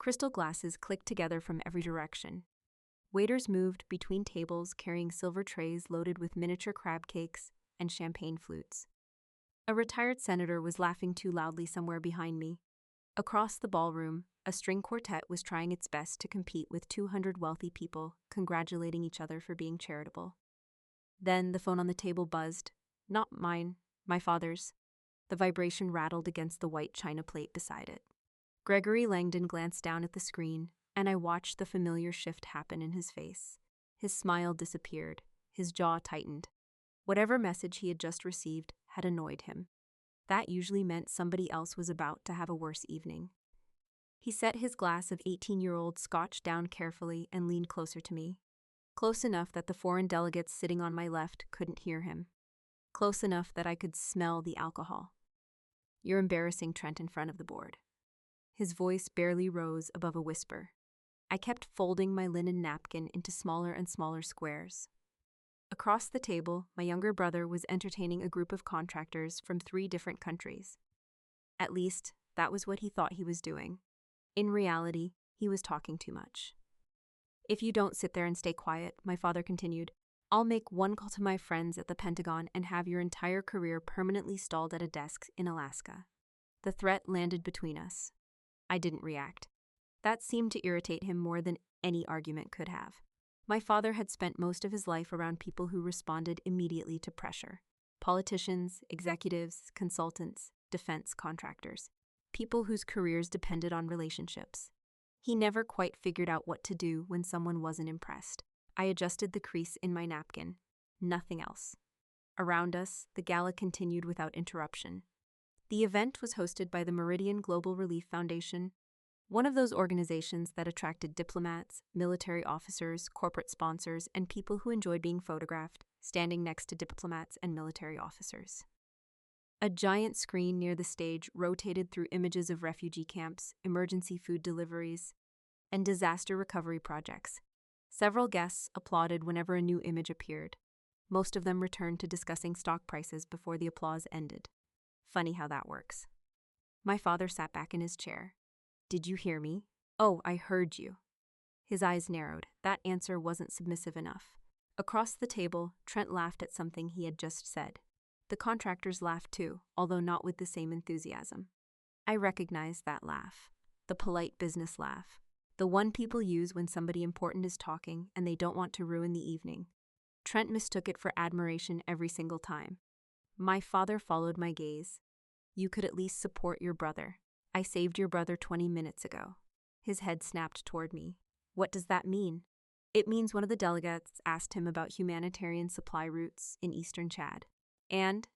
Crystal glasses clicked together from every direction. Waiters moved between tables carrying silver trays loaded with miniature crab cakes and champagne flutes. A retired senator was laughing too loudly somewhere behind me. Across the ballroom, a string quartet was trying its best to compete with 200 wealthy people congratulating each other for being charitable. Then the phone on the table buzzed. Not mine, my father's. The vibration rattled against the white china plate beside it. Gregory Langdon glanced down at the screen, and I watched the familiar shift happen in his face. His smile disappeared, his jaw tightened. Whatever message he had just received had annoyed him. That usually meant somebody else was about to have a worse evening. He set his glass of 18-year-old scotch down carefully and leaned closer to me. Close enough that the foreign delegates sitting on my left couldn't hear him. Close enough that I could smell the alcohol. "You're embarrassing Trent in front of the board." His voice barely rose above a whisper. I kept folding my linen napkin into smaller and smaller squares. Across the table, my younger brother was entertaining a group of contractors from 3 different countries. At least, that was what he thought he was doing. In reality, he was talking too much. "If you don't sit there and stay quiet," my father continued, "I'll make one call to my friends at the Pentagon and have your entire career permanently stalled at a desk in Alaska." The threat landed between us. I didn't react. That seemed to irritate him more than any argument could have. My father had spent most of his life around people who responded immediately to pressure. Politicians, executives, consultants, defense contractors. People whose careers depended on relationships. He never quite figured out what to do when someone wasn't impressed. I adjusted the crease in my napkin. Nothing else. Around us, the gala continued without interruption. The event was hosted by the Meridian Global Relief Foundation, one of those organizations that attracted diplomats, military officers, corporate sponsors, and people who enjoyed being photographed, standing next to diplomats and military officers. A giant screen near the stage rotated through images of refugee camps, emergency food deliveries, and disaster recovery projects. Several guests applauded whenever a new image appeared. Most of them returned to discussing stock prices before the applause ended. Funny how that works. My father sat back in his chair. "Did you hear me?" "Oh, I heard you." His eyes narrowed. That answer wasn't submissive enough. Across the table, Trent laughed at something he had just said. The contractors laughed too, although not with the same enthusiasm. I recognized that laugh. The polite business laugh. The one people use when somebody important is talking and they don't want to ruin the evening. Trent mistook it for admiration every single time. My father followed my gaze. "You could at least support your brother. I saved your brother 20 minutes ago." His head snapped toward me. "What does that mean?" "It means one of the delegates asked him about humanitarian supply routes in eastern Chad. And,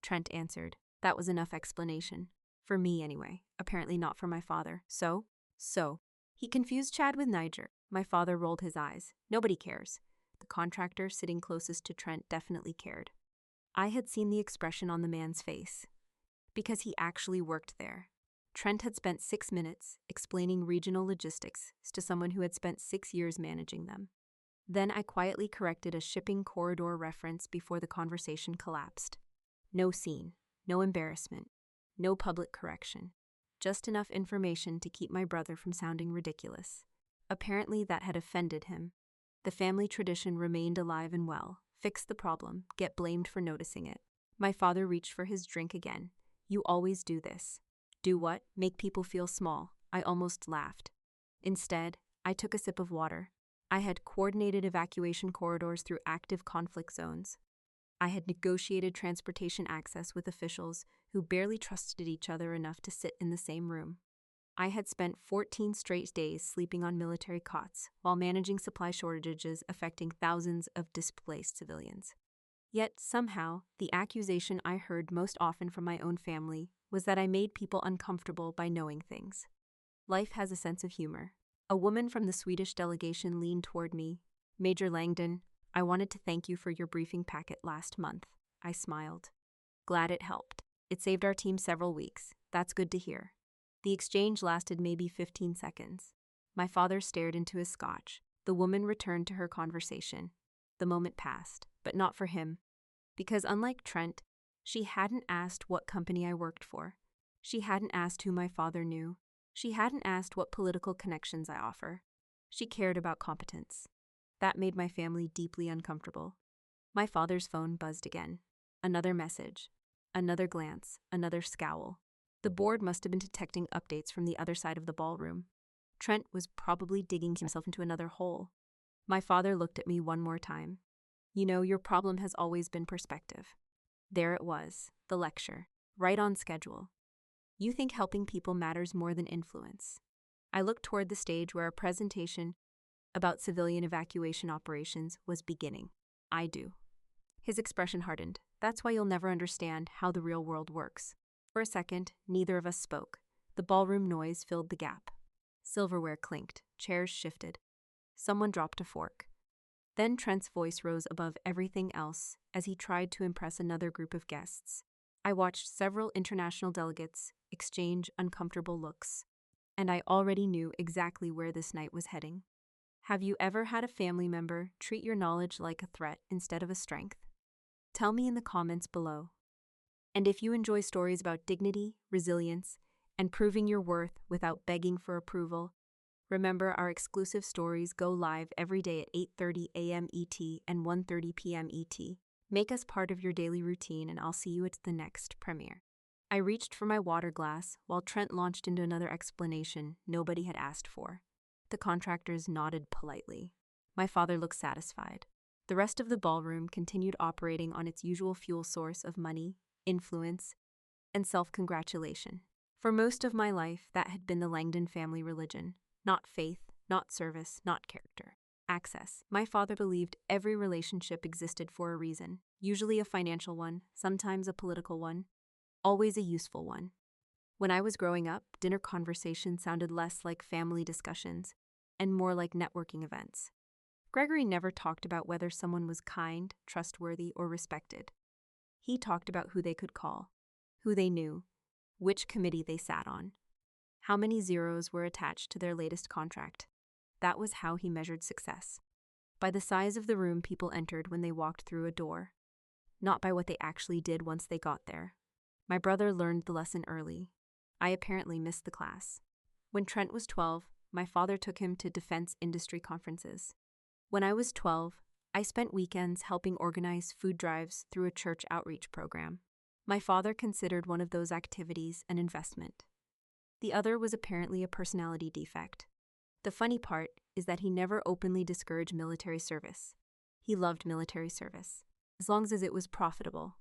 Trent answered. That was enough explanation. For me, anyway. Apparently not for my father. So? He confused Chad with Niger." My father rolled his eyes. "Nobody cares." The contractor sitting closest to Trent definitely cared. I had seen the expression on the man's face. Because he actually worked there. Trent had spent 6 minutes explaining regional logistics to someone who had spent 6 years managing them. Then I quietly corrected a shipping corridor reference before the conversation collapsed. No scene, no embarrassment, no public correction. Just enough information to keep my brother from sounding ridiculous. Apparently that had offended him. The family tradition remained alive and well. Fix the problem, get blamed for noticing it. My father reached for his drink again. "You always do this." "Do what? Make people feel small." I almost laughed. Instead, I took a sip of water. I had coordinated evacuation corridors through active conflict zones. I had negotiated transportation access with officials who barely trusted each other enough to sit in the same room. I had spent 14 straight days sleeping on military cots while managing supply shortages affecting thousands of displaced civilians. Yet somehow, the accusation I heard most often from my own family was that I made people uncomfortable by knowing things. Life has a sense of humor. A woman from the Swedish delegation leaned toward me. "Major Langdon, I wanted to thank you for your briefing packet last month." I smiled. "Glad it helped. It saved our team several weeks. That's good to hear." The exchange lasted maybe 15 seconds. My father stared into his scotch. The woman returned to her conversation. The moment passed, but not for him. Because unlike Trent, she hadn't asked what company I worked for. She hadn't asked who my father knew. She hadn't asked what political connections I offer. She cared about competence. That made my family deeply uncomfortable. My father's phone buzzed again. Another message. Another glance. Another scowl. The board must have been detecting updates from the other side of the ballroom. Trent was probably digging himself into another hole. My father looked at me one more time. You know, your problem has always been perspective. There it was, the lecture, right on schedule. You think helping people matters more than influence. I looked toward the stage where a presentation about civilian evacuation operations was beginning. I do. His expression hardened. That's why you'll never understand how the real world works. For a second, neither of us spoke. The ballroom noise filled the gap. Silverware clinked, chairs shifted. Someone dropped a fork. Then Trent's voice rose above everything else as he tried to impress another group of guests. I watched several international delegates exchange uncomfortable looks, and I already knew exactly where this night was heading. Have you ever had a family member treat your knowledge like a threat instead of a strength? Tell me in the comments below. And if you enjoy stories about dignity, resilience, and proving your worth without begging for approval, remember our exclusive stories go live every day at 8:30 a.m. ET and 1:30 p.m. ET. Make us part of your daily routine and I'll see you at the next premiere. I reached for my water glass while Trent launched into another explanation nobody had asked for. The contractors nodded politely. My father looked satisfied. The rest of the ballroom continued operating on its usual fuel source of money, influence, and self-congratulation. For most of my life, that had been the Langdon family religion. Not faith, not service, not character. Access. My father believed every relationship existed for a reason, usually a financial one, sometimes a political one, always a useful one. When I was growing up, dinner conversations sounded less like family discussions and more like networking events. Gregory never talked about whether someone was kind, trustworthy, or respected. He talked about who they could call, who they knew, which committee they sat on, how many zeros were attached to their latest contract. That was how he measured success. By the size of the room people entered when they walked through a door, not by what they actually did once they got there. My brother learned the lesson early. I apparently missed the class. When Trent was 12, my father took him to defense industry conferences. When I was 12, I spent weekends helping organize food drives through a church outreach program. My father considered one of those activities an investment. The other was apparently a personality defect. The funny part is that he never openly discouraged military service. He loved military service, as long as it was profitable.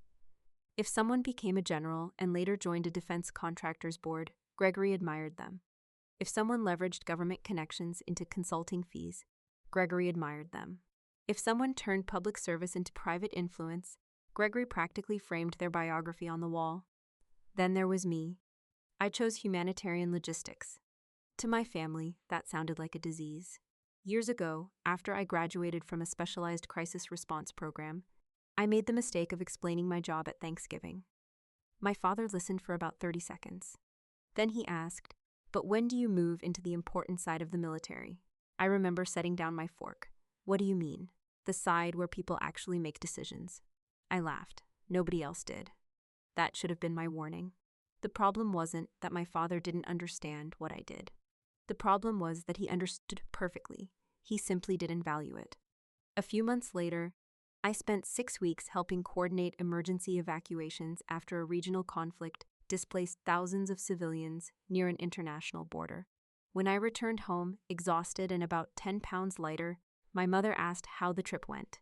If someone became a general and later joined a defense contractors board, Gregory admired them. If someone leveraged government connections into consulting fees, Gregory admired them. If someone turned public service into private influence, Gregory practically framed their biography on the wall. Then there was me. I chose humanitarian logistics. To my family, that sounded like a disease. Years ago, after I graduated from a specialized crisis response program, I made the mistake of explaining my job at Thanksgiving. My father listened for about 30 seconds. Then he asked, "But when do you move into the important side of the military?" I remember setting down my fork. "What do you mean?" "The side where people actually make decisions." I laughed. Nobody else did. That should have been my warning. The problem wasn't that my father didn't understand what I did. The problem was that he understood perfectly. He simply didn't value it. A few months later, I spent 6 weeks helping coordinate emergency evacuations after a regional conflict displaced thousands of civilians near an international border. When I returned home, exhausted and about 10 pounds lighter, my mother asked how the trip went.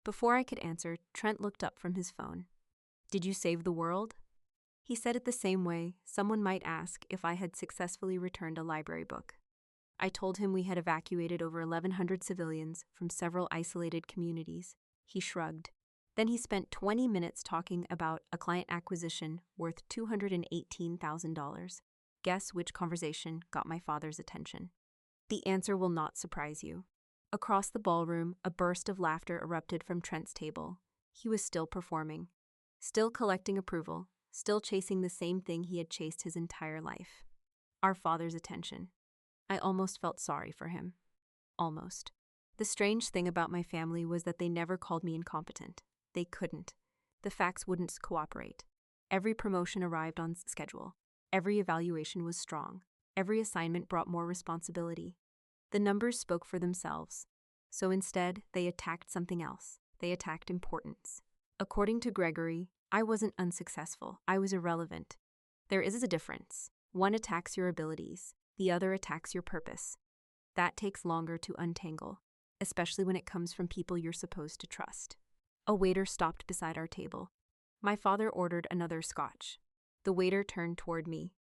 Before I could answer, Trent looked up from his phone. "Did you save the world?" He said it the same way someone might ask if I had successfully returned a library book. I told him we had evacuated over 1,100 civilians from several isolated communities. He shrugged. Then he spent 20 minutes talking about a client acquisition worth $218,000. Guess which conversation got my father's attention? The answer will not surprise you. Across the ballroom, a burst of laughter erupted from Trent's table. He was still performing, still collecting approval, still chasing the same thing he had chased his entire life. Our father's attention. I almost felt sorry for him. Almost. The strange thing about my family was that they never called me incompetent. They couldn't. The facts wouldn't cooperate. Every promotion arrived on schedule. Every evaluation was strong. Every assignment brought more responsibility. The numbers spoke for themselves. So instead, they attacked something else. They attacked importance. According to Gregory, I wasn't unsuccessful. I was irrelevant. There is a difference. One attacks your abilities. The other attacks your purpose. That takes longer to untangle, especially when it comes from people you're supposed to trust. A waiter stopped beside our table. My father ordered another scotch. The waiter turned toward me.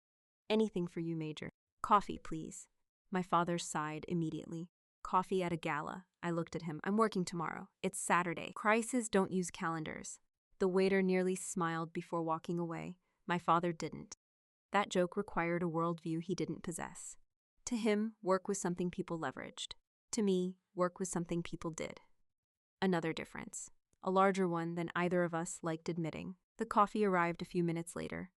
"Anything for you, Major. Coffee, please." My father sighed immediately. "Coffee at a gala." I looked at him. "I'm working tomorrow. It's Saturday. Crises don't use calendars." The waiter nearly smiled before walking away. My father didn't. That joke required a worldview he didn't possess. To him, work was something people leveraged. To me, work was something people did. Another difference. A larger one than either of us liked admitting. The coffee arrived a few minutes later.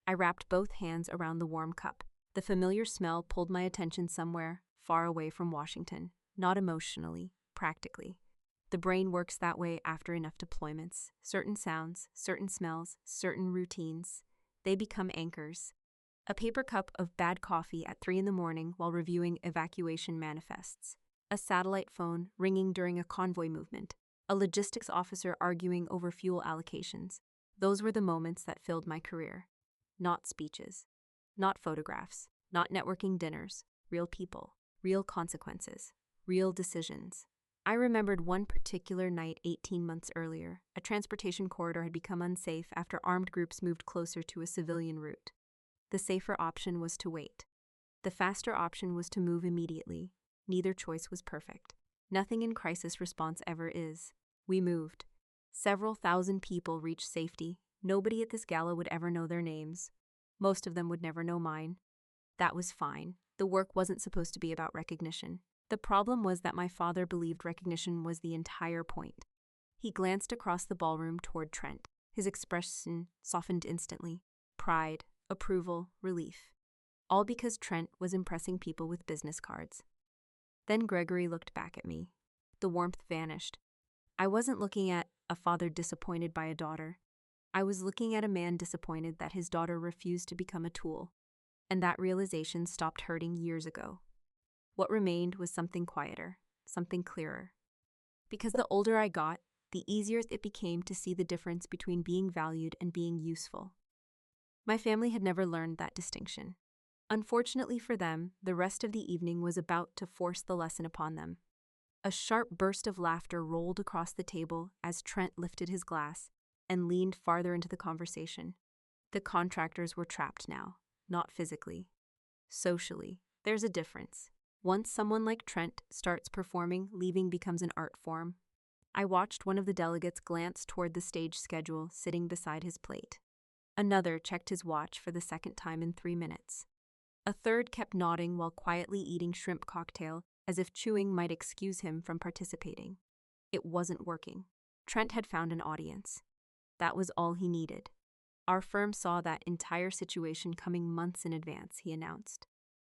I wrapped both hands around the warm cup. The familiar smell pulled my attention somewhere far away from Washington, not emotionally, practically. The brain works that way after enough deployments. Certain sounds, certain smells, certain routines. They become anchors. A paper cup of bad coffee at 3 a.m. while reviewing evacuation manifests. A satellite phone ringing during a convoy movement. A logistics officer arguing over fuel allocations. Those were the moments that filled my career. Not speeches. Not photographs. Not networking dinners. Real people. Real consequences. Real decisions. I remembered one particular night 18 months earlier. A transportation corridor had become unsafe after armed groups moved closer to a civilian route. The safer option was to wait. The faster option was to move immediately. Neither choice was perfect. Nothing in crisis response ever is. We moved. Several thousand people reached safety. Nobody at this gala would ever know their names. Most of them would never know mine. That was fine. The work wasn't supposed to be about recognition. The problem was that my father believed recognition was the entire point. He glanced across the ballroom toward Trent. His expression softened instantly. Pride, approval, relief. All because Trent was impressing people with business cards. Then Gregory looked back at me. The warmth vanished. I wasn't looking at a father disappointed by a daughter. I was looking at a man disappointed that his daughter refused to become a tool. And that realization stopped hurting years ago. What remained was something quieter, something clearer. Because the older I got, the easier it became to see the difference between being valued and being useful. My family had never learned that distinction. Unfortunately for them, the rest of the evening was about to force the lesson upon them. A sharp burst of laughter rolled across the table as Trent lifted his glass and leaned farther into the conversation. The contractors were trapped now, not physically. Socially, there's a difference. Once someone like Trent starts performing, leaving becomes an art form. I watched one of the delegates glance toward the stage schedule sitting beside his plate. Another checked his watch for the second time in 3 minutes. A third kept nodding while quietly eating shrimp cocktail, as if chewing might excuse him from participating. It wasn't working. Trent had found an audience. That was all he needed. Our firm saw that entire situation coming months in advance, he announced.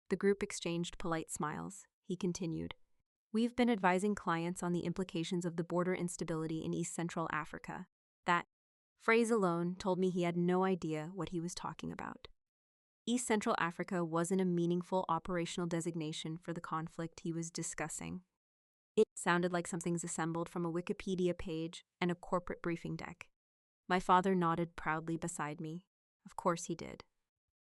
The group exchanged polite smiles. He continued, "We've been advising clients on the implications of the border instability in East Central Africa." That phrase alone told me he had no idea what he was talking about. East Central Africa wasn't a meaningful operational designation for the conflict he was discussing. It sounded like something's assembled from a Wikipedia page and a corporate briefing deck. My father nodded proudly beside me. Of course he did.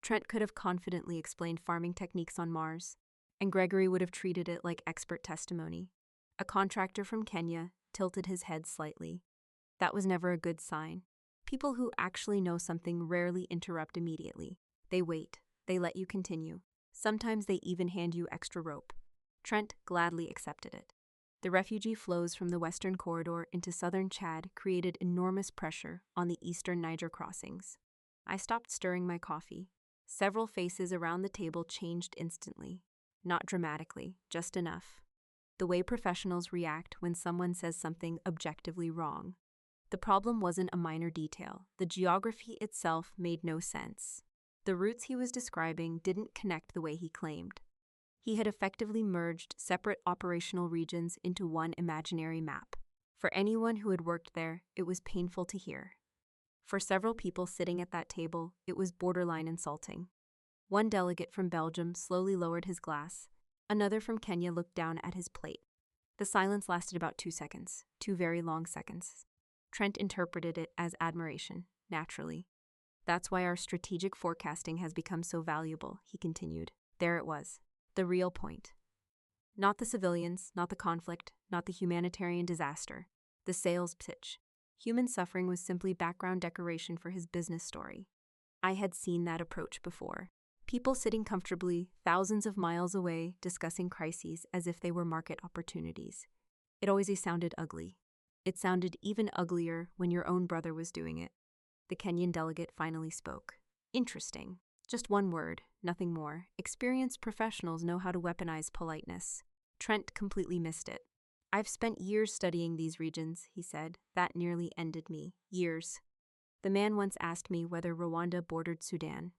Trent could have confidently explained farming techniques on Mars, and Gregory would have treated it like expert testimony. A contractor from Kenya tilted his head slightly. That was never a good sign. People who actually know something rarely interrupt immediately. They wait. They let you continue. Sometimes they even hand you extra rope. Trent gladly accepted it. The refugee flows from the western corridor into southern Chad created enormous pressure on the eastern Niger crossings. I stopped stirring my coffee. Several faces around the table changed instantly. Not dramatically, just enough. The way professionals react when someone says something objectively wrong. The problem wasn't a minor detail. The geography itself made no sense. The routes he was describing didn't connect the way he claimed. He had effectively merged separate operational regions into one imaginary map. For anyone who had worked there, it was painful to hear. For several people sitting at that table, it was borderline insulting. One delegate from Belgium slowly lowered his glass. Another from Kenya looked down at his plate. The silence lasted about 2 seconds, 2 very long seconds. Trent interpreted it as admiration, naturally. That's why our strategic forecasting has become so valuable, he continued. There it was, the real point. Not the civilians, not the conflict, not the humanitarian disaster. The sales pitch. Human suffering was simply background decoration for his business story. I had seen that approach before. People sitting comfortably, thousands of miles away, discussing crises as if they were market opportunities. It always sounded ugly. It sounded even uglier when your own brother was doing it. The Kenyan delegate finally spoke. Interesting. Just one word, nothing more. Experienced professionals know how to weaponize politeness. Trent completely missed it. I've spent years studying these regions, he said. That nearly ended me. Years. The man once asked me whether Rwanda bordered Sudan.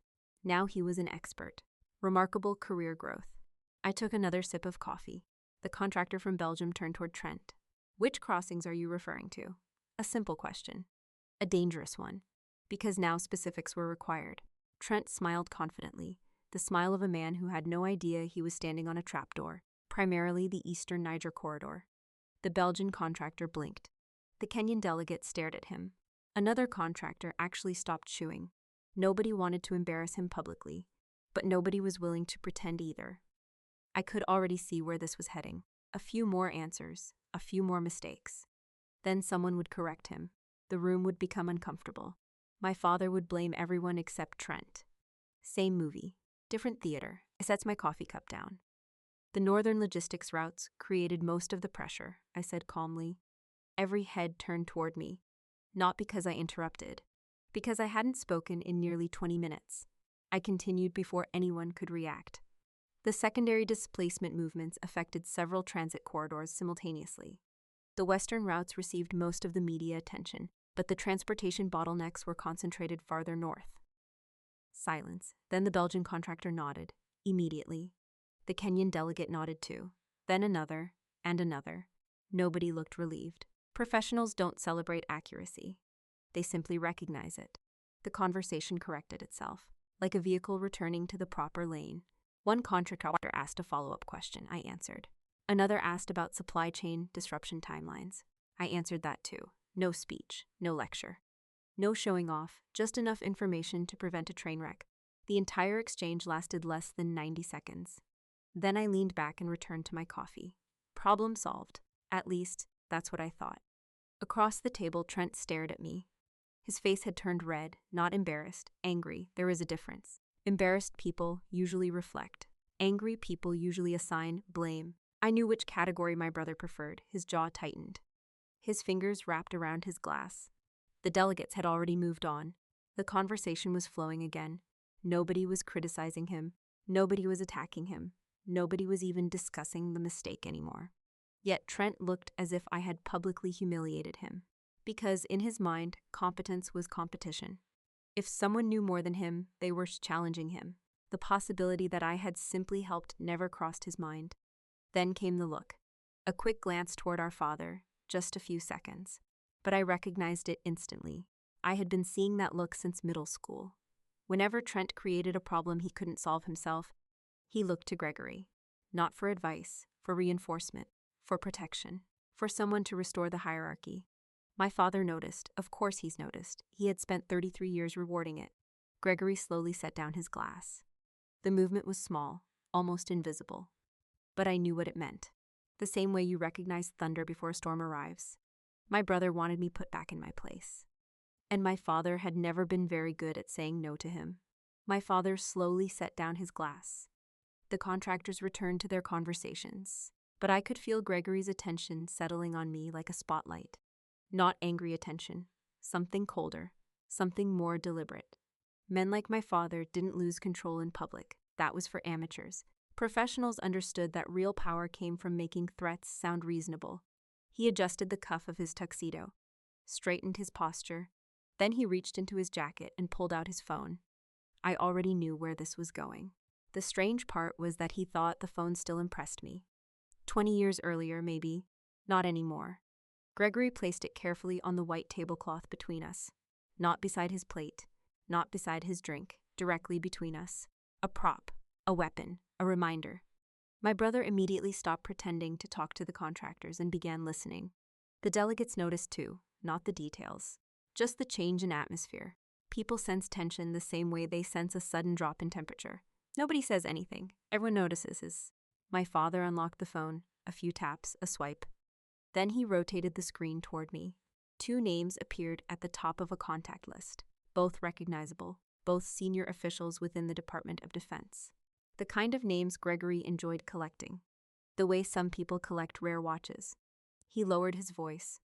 Now he was an expert. Remarkable career growth. I took another sip of coffee. The contractor from Belgium turned toward Trent. Which crossings are you referring to? A simple question. A dangerous one. Because now specifics were required. Trent smiled confidently, the smile of a man who had no idea he was standing on a trapdoor, primarily the Eastern Niger corridor. The Belgian contractor blinked. The Kenyan delegate stared at him. Another contractor actually stopped chewing. Nobody wanted to embarrass him publicly, but nobody was willing to pretend either. I could already see where this was heading. A few more answers, a few more mistakes. Then someone would correct him. The room would become uncomfortable. My father would blame everyone except Trent. Same movie, different theater. I sets my coffee cup down. The northern logistics routes created most of the pressure, I said calmly. Every head turned toward me. Not because I interrupted. Because I hadn't spoken in nearly 20 minutes. I continued before anyone could react. The secondary displacement movements affected several transit corridors simultaneously. The western routes received most of the media attention, but the transportation bottlenecks were concentrated farther north. Silence. Then the Belgian contractor nodded. Immediately. The Kenyan delegate nodded too. Then another, and another. Nobody looked relieved. Professionals don't celebrate accuracy. They simply recognize it. The conversation corrected itself, like a vehicle returning to the proper lane. One contractor asked a follow-up question. I answered. Another asked about supply chain disruption timelines. I answered that too. No speech, no lecture. No showing off, just enough information to prevent a train wreck. The entire exchange lasted less than 90 seconds. Then I leaned back and returned to my coffee. Problem solved. At least, that's what I thought. Across the table, Trent stared at me. His face had turned red, not embarrassed, angry. There is a difference. Embarrassed people usually reflect. Angry people usually assign blame. I knew which category my brother preferred. His jaw tightened. His fingers wrapped around his glass. The delegates had already moved on. The conversation was flowing again. Nobody was criticizing him. Nobody was attacking him. Nobody was even discussing the mistake anymore. Yet Trent looked as if I had publicly humiliated him. Because in his mind, competence was competition. If someone knew more than him, they were challenging him. The possibility that I had simply helped never crossed his mind. Then came the look. A quick glance toward our father, just a few seconds. But I recognized it instantly. I had been seeing that look since middle school. Whenever Trent created a problem he couldn't solve himself, he looked to Gregory. Not for advice, for reinforcement, for protection, for someone to restore the hierarchy. My father noticed. Of course he's noticed. He had spent 33 years rewarding it. Gregory slowly set down his glass. The movement was small, almost invisible. But I knew what it meant. The same way you recognize thunder before a storm arrives. My brother wanted me put back in my place. And my father had never been very good at saying no to him. My father slowly set down his glass. The contractors returned to their conversations, but I could feel Gregory's attention settling on me like a spotlight. Not angry attention, something colder, something more deliberate. Men like my father didn't lose control in public. That was for amateurs. Professionals understood that real power came from making threats sound reasonable. He adjusted the cuff of his tuxedo, straightened his posture. Then he reached into his jacket and pulled out his phone. I already knew where this was going. The strange part was that he thought the phone still impressed me. 20 years earlier, maybe. Not anymore. Gregory placed it carefully on the white tablecloth between us. Not beside his plate, not beside his drink, directly between us. A prop, a weapon, a reminder. My brother immediately stopped pretending to talk to the contractors and began listening. The delegates noticed too, not the details, just the change in atmosphere. People sense tension the same way they sense a sudden drop in temperature. Nobody says anything. Everyone notices. My father unlocked the phone, a few taps, a swipe. Then he rotated the screen toward me. 2 names appeared at the top of a contact list, both recognizable, both senior officials within the Department of Defense. The kind of names Gregory enjoyed collecting. The way some people collect rare watches. He lowered his voice.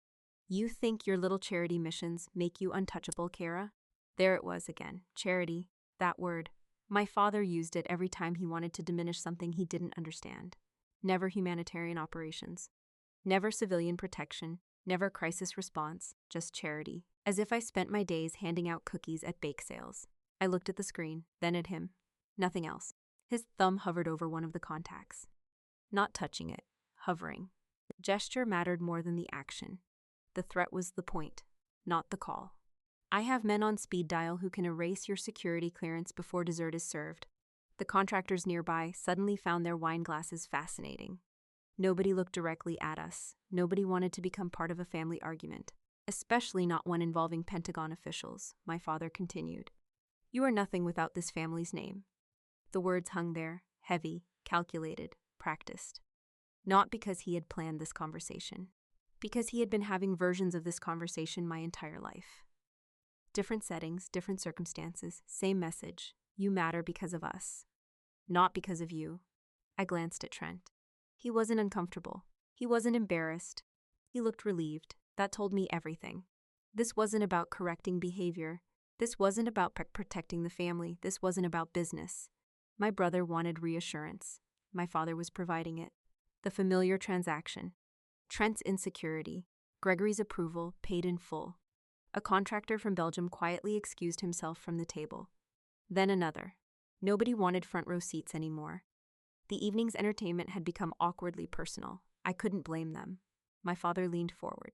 You think your little charity missions make you untouchable, Kara? There it was again, charity, that word. My father used it every time he wanted to diminish something he didn't understand. Never humanitarian operations. Never civilian protection. Never crisis response. Just charity. As if I spent my days handing out cookies at bake sales. I looked at the screen, then at him. Nothing else. His thumb hovered over one of the contacts. Not touching it. Hovering. The gesture mattered more than the action. The threat was the point, not the call. I have men on speed dial who can erase your security clearance before dessert is served. The contractors nearby suddenly found their wine glasses fascinating. Nobody looked directly at us. Nobody wanted to become part of a family argument, especially not one involving Pentagon officials, my father continued. You are nothing without this family's name. The words hung there, heavy, calculated, practiced. Not because he had planned this conversation. Because he had been having versions of this conversation my entire life. Different settings, different circumstances, same message. You matter because of us. Not because of you. I glanced at Trent. He wasn't uncomfortable. He wasn't embarrassed. He looked relieved. That told me everything. This wasn't about correcting behavior. This wasn't about protecting the family. This wasn't about business. My brother wanted reassurance. My father was providing it. The familiar transaction. Trent's insecurity. Gregory's approval, paid in full. A contractor from Belgium quietly excused himself from the table. Then another. Nobody wanted front row seats anymore. The evening's entertainment had become awkwardly personal. I couldn't blame them. My father leaned forward.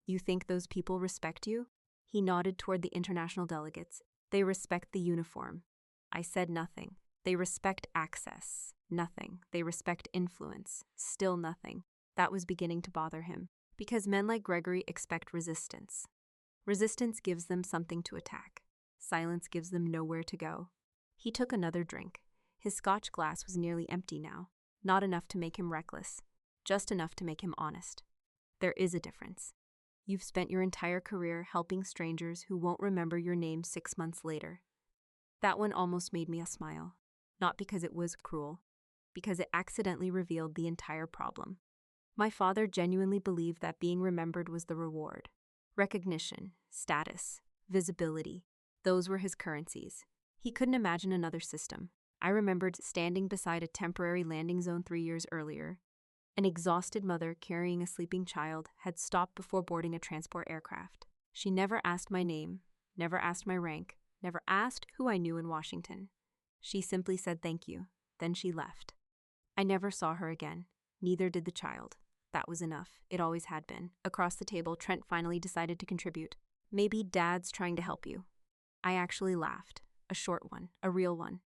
You think those people respect you? He nodded toward the international delegates. They respect the uniform. I said nothing. They respect access. Nothing. They respect influence. Still nothing. That was beginning to bother him. Because men like Gregory expect resistance. Resistance gives them something to attack. Silence gives them nowhere to go. He took another drink. His scotch glass was nearly empty now. Not enough to make him reckless. Just enough to make him honest. There is a difference. You've spent your entire career helping strangers who won't remember your name 6 months later. That one almost made me smile. Not because it was cruel. Because it accidentally revealed the entire problem. My father genuinely believed that being remembered was the reward. Recognition, status, visibility. Those were his currencies. He couldn't imagine another system. I remembered standing beside a temporary landing zone 3 years earlier. An exhausted mother carrying a sleeping child had stopped before boarding a transport aircraft. She never asked my name, never asked my rank, never asked who I knew in Washington. She simply said thank you. Then she left. I never saw her again. Neither did the child. That was enough. It always had been. Across the table, Trent finally decided to contribute. Maybe Dad's trying to help you. I actually laughed. A short one. A real one.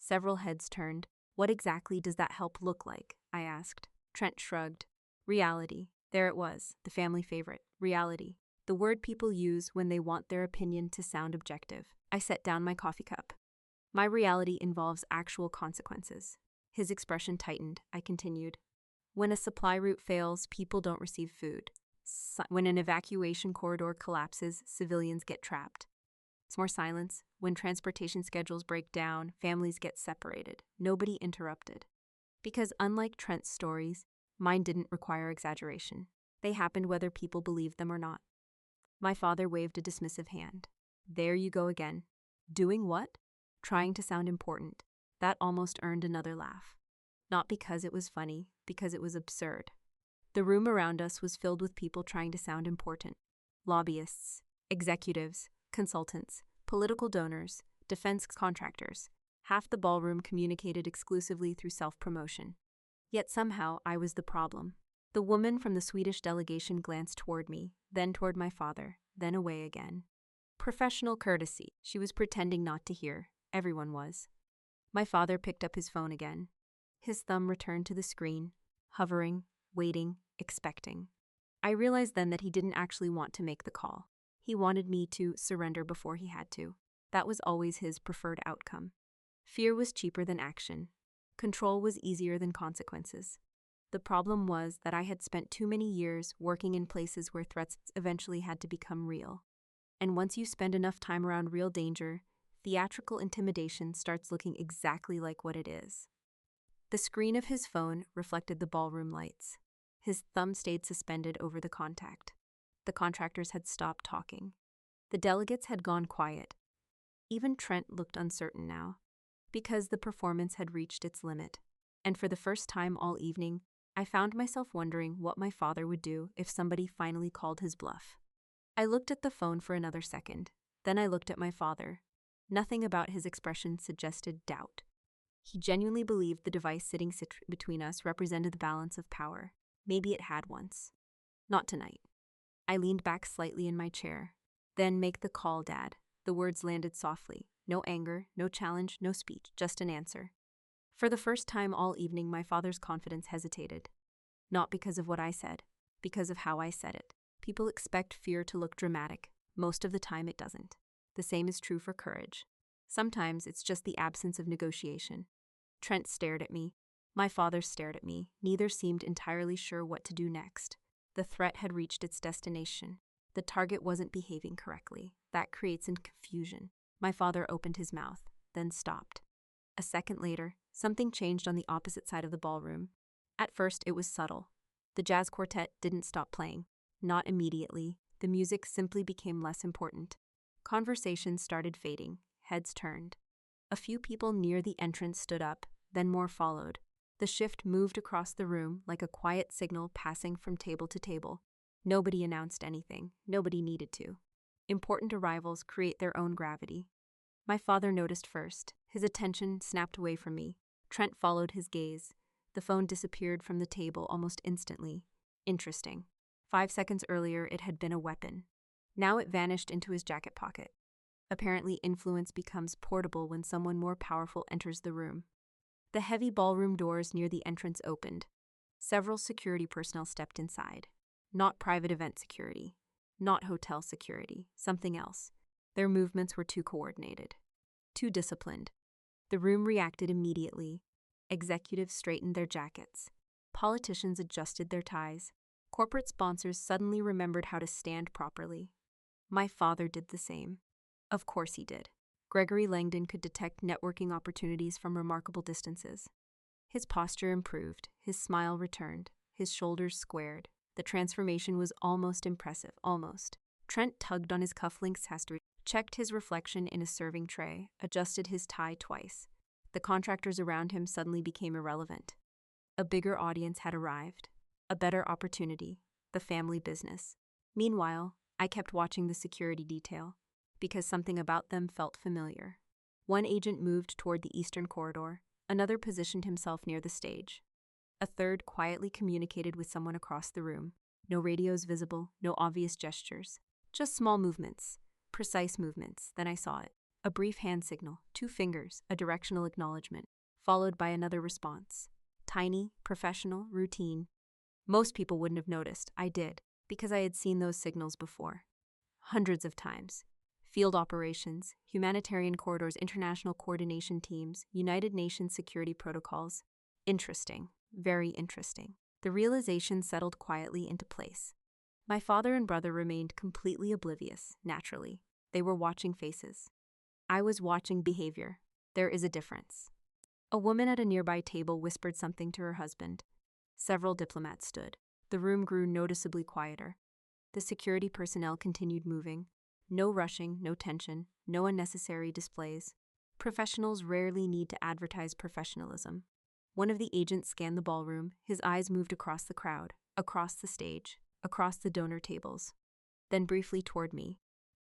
Several heads turned. What exactly does that help look like? I asked. Trent shrugged. Reality. There it was. The family favorite. Reality. The word people use when they want their opinion to sound objective. I set down my coffee cup. My reality involves actual consequences. His expression tightened. I continued. When a supply route fails, people don't receive food. When an evacuation corridor collapses, civilians get trapped. It's more silence. When transportation schedules break down, families get separated. Nobody interrupted. Because unlike Trent's stories, mine didn't require exaggeration. They happened whether people believed them or not. My father waved a dismissive hand. There you go again. Doing what? Trying to sound important. That almost earned another laugh. Not because it was funny, because it was absurd. The room around us was filled with people trying to sound important. Lobbyists, executives, consultants, political donors, defense contractors. Half the ballroom communicated exclusively through self-promotion. Yet somehow I was the problem. The woman from the Swedish delegation glanced toward me, then toward my father, then away again. Professional courtesy. She was pretending not to hear. Everyone was. My father picked up his phone again. His thumb returned to the screen, hovering, waiting, expecting. I realized then that he didn't actually want to make the call. He wanted me to surrender before he had to. That was always his preferred outcome. Fear was cheaper than action. Control was easier than consequences. The problem was that I had spent too many years working in places where threats eventually had to become real. And once you spend enough time around real danger, theatrical intimidation starts looking exactly like what it is. The screen of his phone reflected the ballroom lights. His thumb stayed suspended over the contact. The contractors had stopped talking. The delegates had gone quiet. Even Trent looked uncertain now, because the performance had reached its limit. And for the first time all evening, I found myself wondering what my father would do if somebody finally called his bluff. I looked at the phone for another second. Then I looked at my father. Nothing about his expression suggested doubt. He genuinely believed the device sitting between us represented the balance of power. Maybe it had once. Not tonight. I leaned back slightly in my chair. Then make the call, Dad. The words landed softly. No anger, no challenge, no speech, just an answer. For the first time all evening, my father's confidence hesitated. Not because of what I said, because of how I said it. People expect fear to look dramatic. Most of the time it doesn't. The same is true for courage. Sometimes it's just the absence of negotiation. Trent stared at me. My father stared at me. Neither seemed entirely sure what to do next. The threat had reached its destination. The target wasn't behaving correctly. That creates confusion. My father opened his mouth, then stopped. A second later, something changed on the opposite side of the ballroom. At first, it was subtle. The jazz quartet didn't stop playing. Not immediately. The music simply became less important. Conversations started fading. Heads turned. A few people near the entrance stood up, then more followed. The shift moved across the room like a quiet signal passing from table to table. Nobody announced anything. Nobody needed to. Important arrivals create their own gravity. My father noticed first. His attention snapped away from me. Trent followed his gaze. The phone disappeared from the table almost instantly. Interesting. 5 seconds earlier, it had been a weapon. Now it vanished into his jacket pocket. Apparently, influence becomes portable when someone more powerful enters the room. The heavy ballroom doors near the entrance opened. Several security personnel stepped inside. Not private event security. Not hotel security. Something else. Their movements were too coordinated. Too disciplined. The room reacted immediately. Executives straightened their jackets. Politicians adjusted their ties. Corporate sponsors suddenly remembered how to stand properly. My father did the same. Of course he did. Gregory Langdon could detect networking opportunities from remarkable distances. His posture improved, his smile returned, his shoulders squared. The transformation was almost impressive, almost. Trent tugged on his cufflinks, checked his reflection in a serving tray, adjusted his tie twice. The contractors around him suddenly became irrelevant. A bigger audience had arrived. A better opportunity. The family business. Meanwhile, I kept watching the security detail, because something about them felt familiar. One agent moved toward the eastern corridor. Another positioned himself near the stage. A third quietly communicated with someone across the room. No radios visible, no obvious gestures. Just small movements. Precise movements. Then I saw it. A brief hand signal, 2 fingers, a directional acknowledgement, followed by another response. Tiny, professional, routine. Most people wouldn't have noticed. I did, because I had seen those signals before. Hundreds of times. Field operations, humanitarian corridors, international coordination teams, United Nations security protocols. Interesting. Very interesting. The realization settled quietly into place. My father and brother remained completely oblivious, naturally. They were watching faces. I was watching behavior. There is a difference. A woman at a nearby table whispered something to her husband. Several diplomats stood. The room grew noticeably quieter. The security personnel continued moving. No rushing, no tension, no unnecessary displays. Professionals rarely need to advertise professionalism. One of the agents scanned the ballroom. His eyes moved across the crowd, across the stage, across the donor tables, then briefly toward me.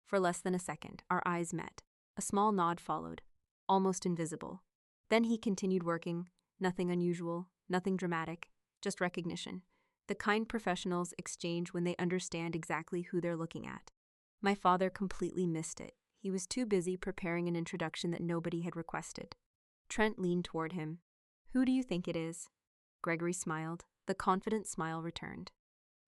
For less than a second, our eyes met. A small nod followed, almost invisible. Then he continued working. Nothing unusual, nothing dramatic, just recognition. The kind professionals exchange when they understand exactly who they're looking at. My father completely missed it. He was too busy preparing an introduction that nobody had requested. Trent leaned toward him. "Who do you think it is?" Gregory smiled. The confident smile returned.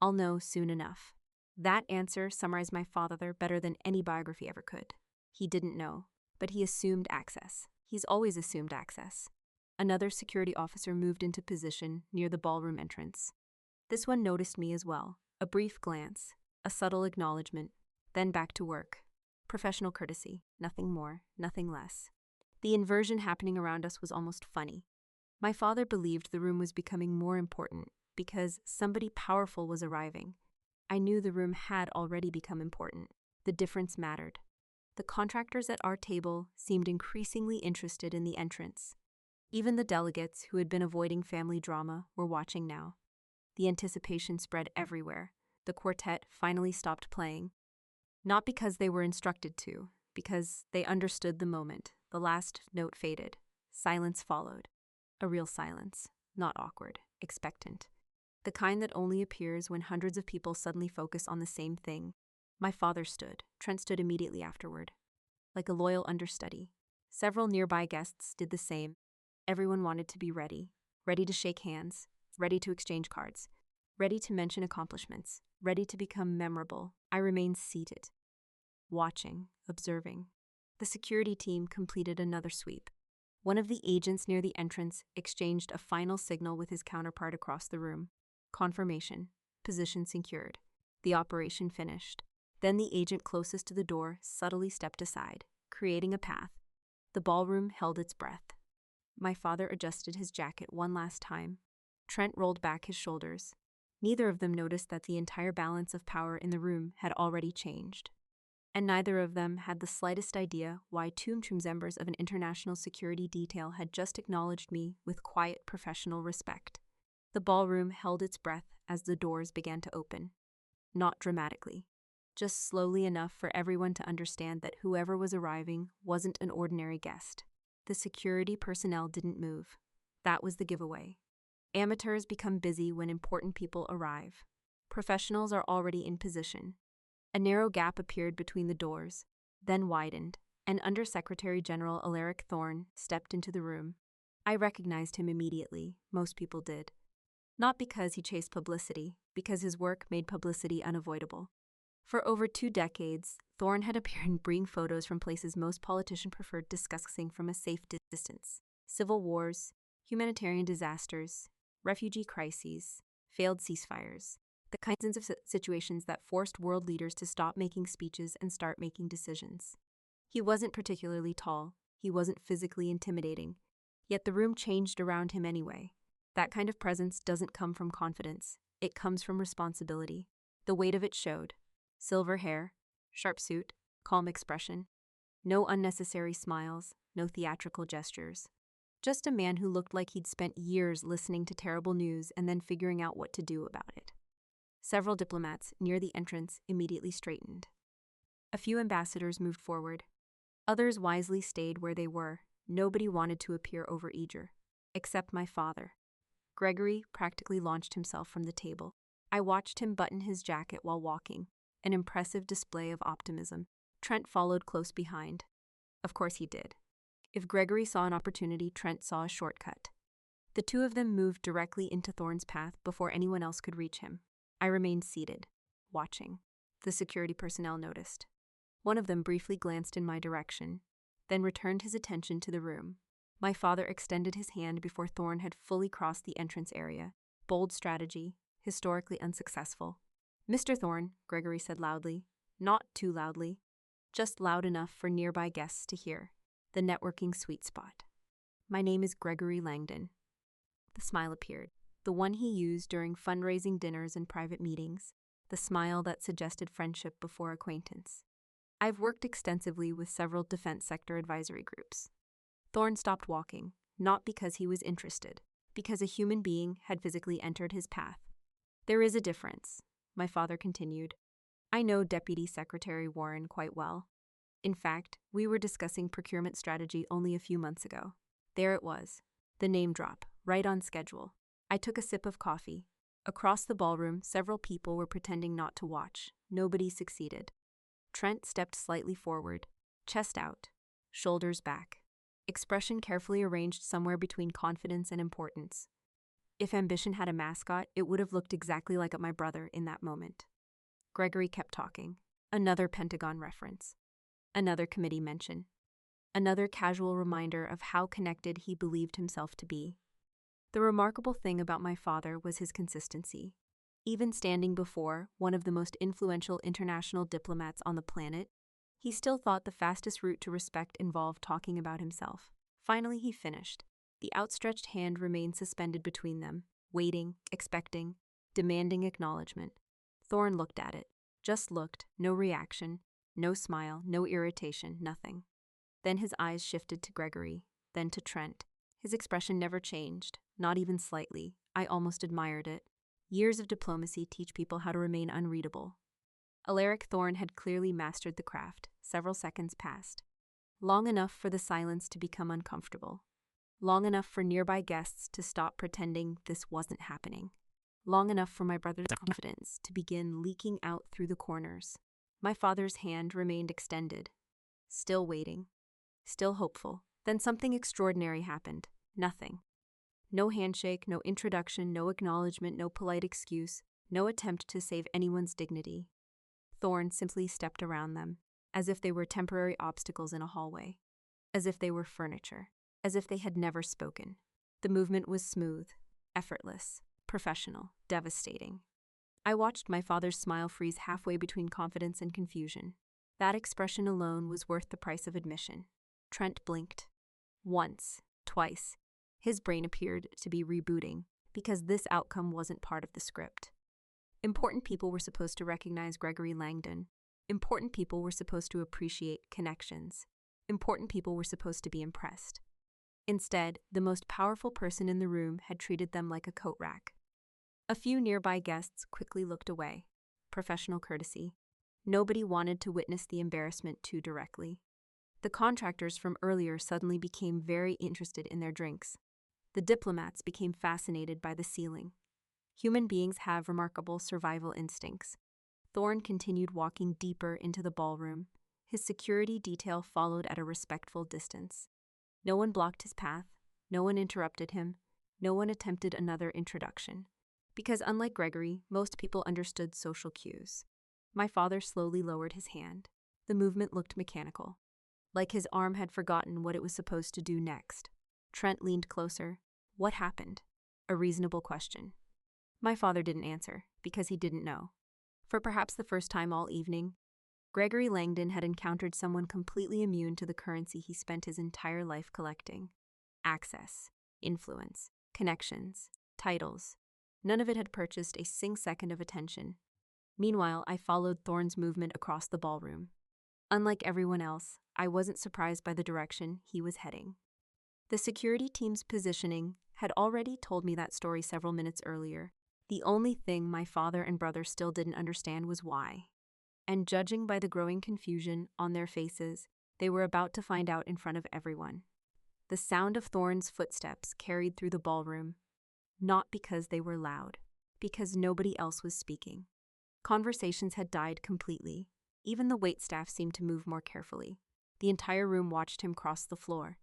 "I'll know soon enough." That answer summarized my father better than any biography ever could. He didn't know, but he assumed access. He's always assumed access. Another security officer moved into position near the ballroom entrance. This one noticed me as well. A brief glance, a subtle acknowledgement, then back to work. Professional courtesy, nothing more, nothing less. The inversion happening around us was almost funny. My father believed the room was becoming more important because somebody powerful was arriving. I knew the room had already become important. The difference mattered. The contractors at our table seemed increasingly interested in the entrance. Even the delegates who had been avoiding family drama were watching now. The anticipation spread everywhere. The quartet finally stopped playing. Not because they were instructed to, because they understood the moment. The last note faded. Silence followed. A real silence, not awkward, expectant. The kind that only appears when hundreds of people suddenly focus on the same thing. My father stood. Trent stood immediately afterward, like a loyal understudy. Several nearby guests did the same. Everyone wanted to be ready, ready to shake hands, ready to exchange cards, ready to mention accomplishments, ready to become memorable. I remained seated, watching, observing. The security team completed another sweep. One of the agents near the entrance exchanged a final signal with his counterpart across the room. Confirmation. Position secured. The operation finished. Then the agent closest to the door subtly stepped aside, creating a path. The ballroom held its breath. My father adjusted his jacket one last time. Trent rolled back his shoulders. Neither of them noticed that the entire balance of power in the room had already changed. And neither of them had the slightest idea why two members of an international security detail had just acknowledged me with quiet professional respect. The ballroom held its breath as the doors began to open. Not dramatically, just slowly enough for everyone to understand that whoever was arriving wasn't an ordinary guest. The security personnel didn't move. That was the giveaway. Amateurs become busy when important people arrive. Professionals are already in position. A narrow gap appeared between the doors, then widened, and Undersecretary General Alaric Thorne stepped into the room. I recognized him immediately. Most people did. Not because he chased publicity, because his work made publicity unavoidable. For over 2 decades, Thorne had appeared in bring photos from places most politicians preferred discussing from a safe distance. Civil wars, humanitarian disasters, refugee crises, failed ceasefires. The kinds of situations that forced world leaders to stop making speeches and start making decisions. He wasn't particularly tall. He wasn't physically intimidating. Yet the room changed around him anyway. That kind of presence doesn't come from confidence. It comes from responsibility. The weight of it showed. Silver hair, sharp suit, calm expression. No unnecessary smiles, no theatrical gestures. Just a man who looked like he'd spent years listening to terrible news and then figuring out what to do about it. Several diplomats near the entrance immediately straightened. A few ambassadors moved forward. Others wisely stayed where they were. Nobody wanted to appear overeager, except my father. Gregory practically launched himself from the table. I watched him button his jacket while walking, an impressive display of optimism. Trent followed close behind. Of course he did. If Gregory saw an opportunity, Trent saw a shortcut. The two of them moved directly into Thorne's path before anyone else could reach him. I remained seated, watching. The security personnel noticed. One of them briefly glanced in my direction, then returned his attention to the room. My father extended his hand before Thorne had fully crossed the entrance area. Bold strategy, historically unsuccessful. "Mr. Thorne," Gregory said loudly. Not too loudly, just loud enough for nearby guests to hear. The networking sweet spot. "My name is Gregory Langdon." The smile appeared. The one he used during fundraising dinners and private meetings, the smile that suggested friendship before acquaintance. I've worked extensively with several defense sector advisory groups. Thorne stopped walking, not because he was interested, because a human being had physically entered his path. "There is a difference," my father continued. "I know Deputy Secretary Warren quite well. In fact, we were discussing procurement strategy only a few months ago. There it was, the name drop, right on schedule. I took a sip of coffee. Across the ballroom, several people were pretending not to watch. Nobody succeeded. Trent stepped slightly forward, chest out, shoulders back. expression carefully arranged somewhere between confidence and importance. If ambition had a mascot, it would have looked exactly like my brother in that moment. Gregory kept talking. Another Pentagon reference. Another committee mention. Another casual reminder of how connected he believed himself to be. The remarkable thing about my father was his consistency. Even standing before one of the most influential international diplomats on the planet, he still thought the fastest route to respect involved talking about himself. Finally, he finished. The outstretched hand remained suspended between them, waiting, expecting, demanding acknowledgement. Thorne looked at it. Just looked, no reaction, no smile, no irritation, nothing. Then his eyes shifted to Gregory, then to Trent. His expression never changed, not even slightly. I almost admired it. Years of diplomacy teach people how to remain unreadable. Alaric Thorne had clearly mastered the craft. Several seconds passed. Long enough for the silence to become uncomfortable. Long enough for nearby guests to stop pretending this wasn't happening. Long enough for my brother's confidence to begin leaking out through the corners. My father's hand remained extended, still waiting, still hopeful. Then something extraordinary happened. Nothing. No handshake, no introduction, no acknowledgement, no polite excuse, no attempt to save anyone's dignity. Thorne simply stepped around them, as if they were temporary obstacles in a hallway, as if they were furniture, as if they had never spoken. The movement was smooth, effortless, professional, devastating. I watched my father's smile freeze halfway between confidence and confusion. That expression alone was worth the price of admission. Trent blinked. Once, twice. His brain appeared to be rebooting, because this outcome wasn't part of the script. Important people were supposed to recognize Gregory Langdon. Important people were supposed to appreciate connections. Important people were supposed to be impressed. Instead, the most powerful person in the room had treated them like a coat rack. A few nearby guests quickly looked away. Professional courtesy. Nobody wanted to witness the embarrassment too directly. The contractors from earlier suddenly became very interested in their drinks. The diplomats became fascinated by the ceiling. Human beings have remarkable survival instincts. Thorne continued walking deeper into the ballroom. His security detail followed at a respectful distance. No one blocked his path. No one interrupted him. No one attempted another introduction. Because unlike Gregory, most people understood social cues. My father slowly lowered his hand. The movement looked mechanical, like his arm had forgotten what it was supposed to do next. Trent leaned closer. What happened? A reasonable question. My father didn't answer, because he didn't know. For perhaps the first time all evening, Gregory Langdon had encountered someone completely immune to the currency he spent his entire life collecting. Access, influence, connections, titles. None of it had purchased a second of attention. Meanwhile, I followed Thorne's movement across the ballroom. Unlike everyone else, I wasn't surprised by the direction he was heading. The security team's positioning had already told me that story several minutes earlier. The only thing my father and brother still didn't understand was why. And judging by the growing confusion on their faces, they were about to find out in front of everyone. The sound of Thorne's footsteps carried through the ballroom, not because they were loud, because nobody else was speaking. Conversations had died completely. Even the waitstaff seemed to move more carefully. The entire room watched him cross the floor.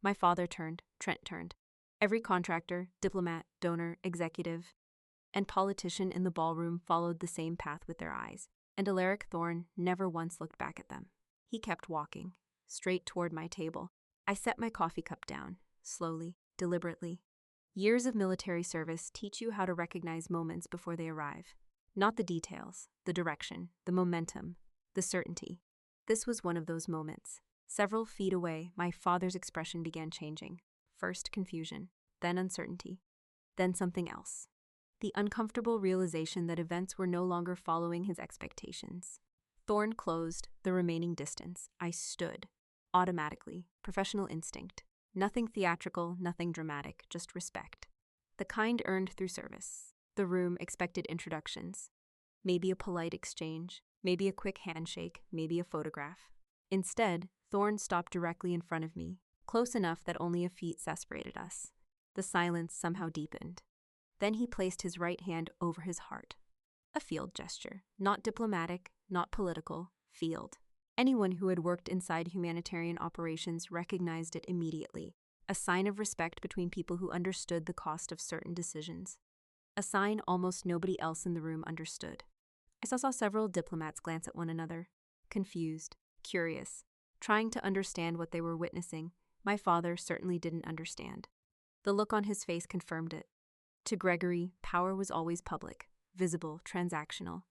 My father turned, Trent turned. Every contractor, diplomat, donor, executive, and politician in the ballroom followed the same path with their eyes, and Alaric Thorne never once looked back at them. He kept walking, straight toward my table. I set my coffee cup down, slowly, deliberately. Years of military service teach you how to recognize moments before they arrive. Not the details, the direction, the momentum, the certainty. This was one of those moments. Several feet away, my father's expression began changing. First confusion, then uncertainty, then something else. The uncomfortable realization that events were no longer following his expectations. Thorne closed the remaining distance. I stood. Automatically. Professional instinct. Nothing theatrical, nothing dramatic, just respect. The kind earned through service. The room expected introductions. Maybe a polite exchange, maybe a quick handshake, maybe a photograph. Instead, Thorne stopped directly in front of me, close enough that only a feet separated us. The silence somehow deepened. Then he placed his right hand over his heart. A field gesture. Not diplomatic, not political. Field. Anyone who had worked inside humanitarian operations recognized it immediately, a sign of respect between people who understood the cost of certain decisions. A sign almost nobody else in the room understood. I saw several diplomats glance at one another, confused, curious, trying to understand what they were witnessing. My father certainly didn't understand. The look on his face confirmed it. To Gregory, power was always public, visible, transactional.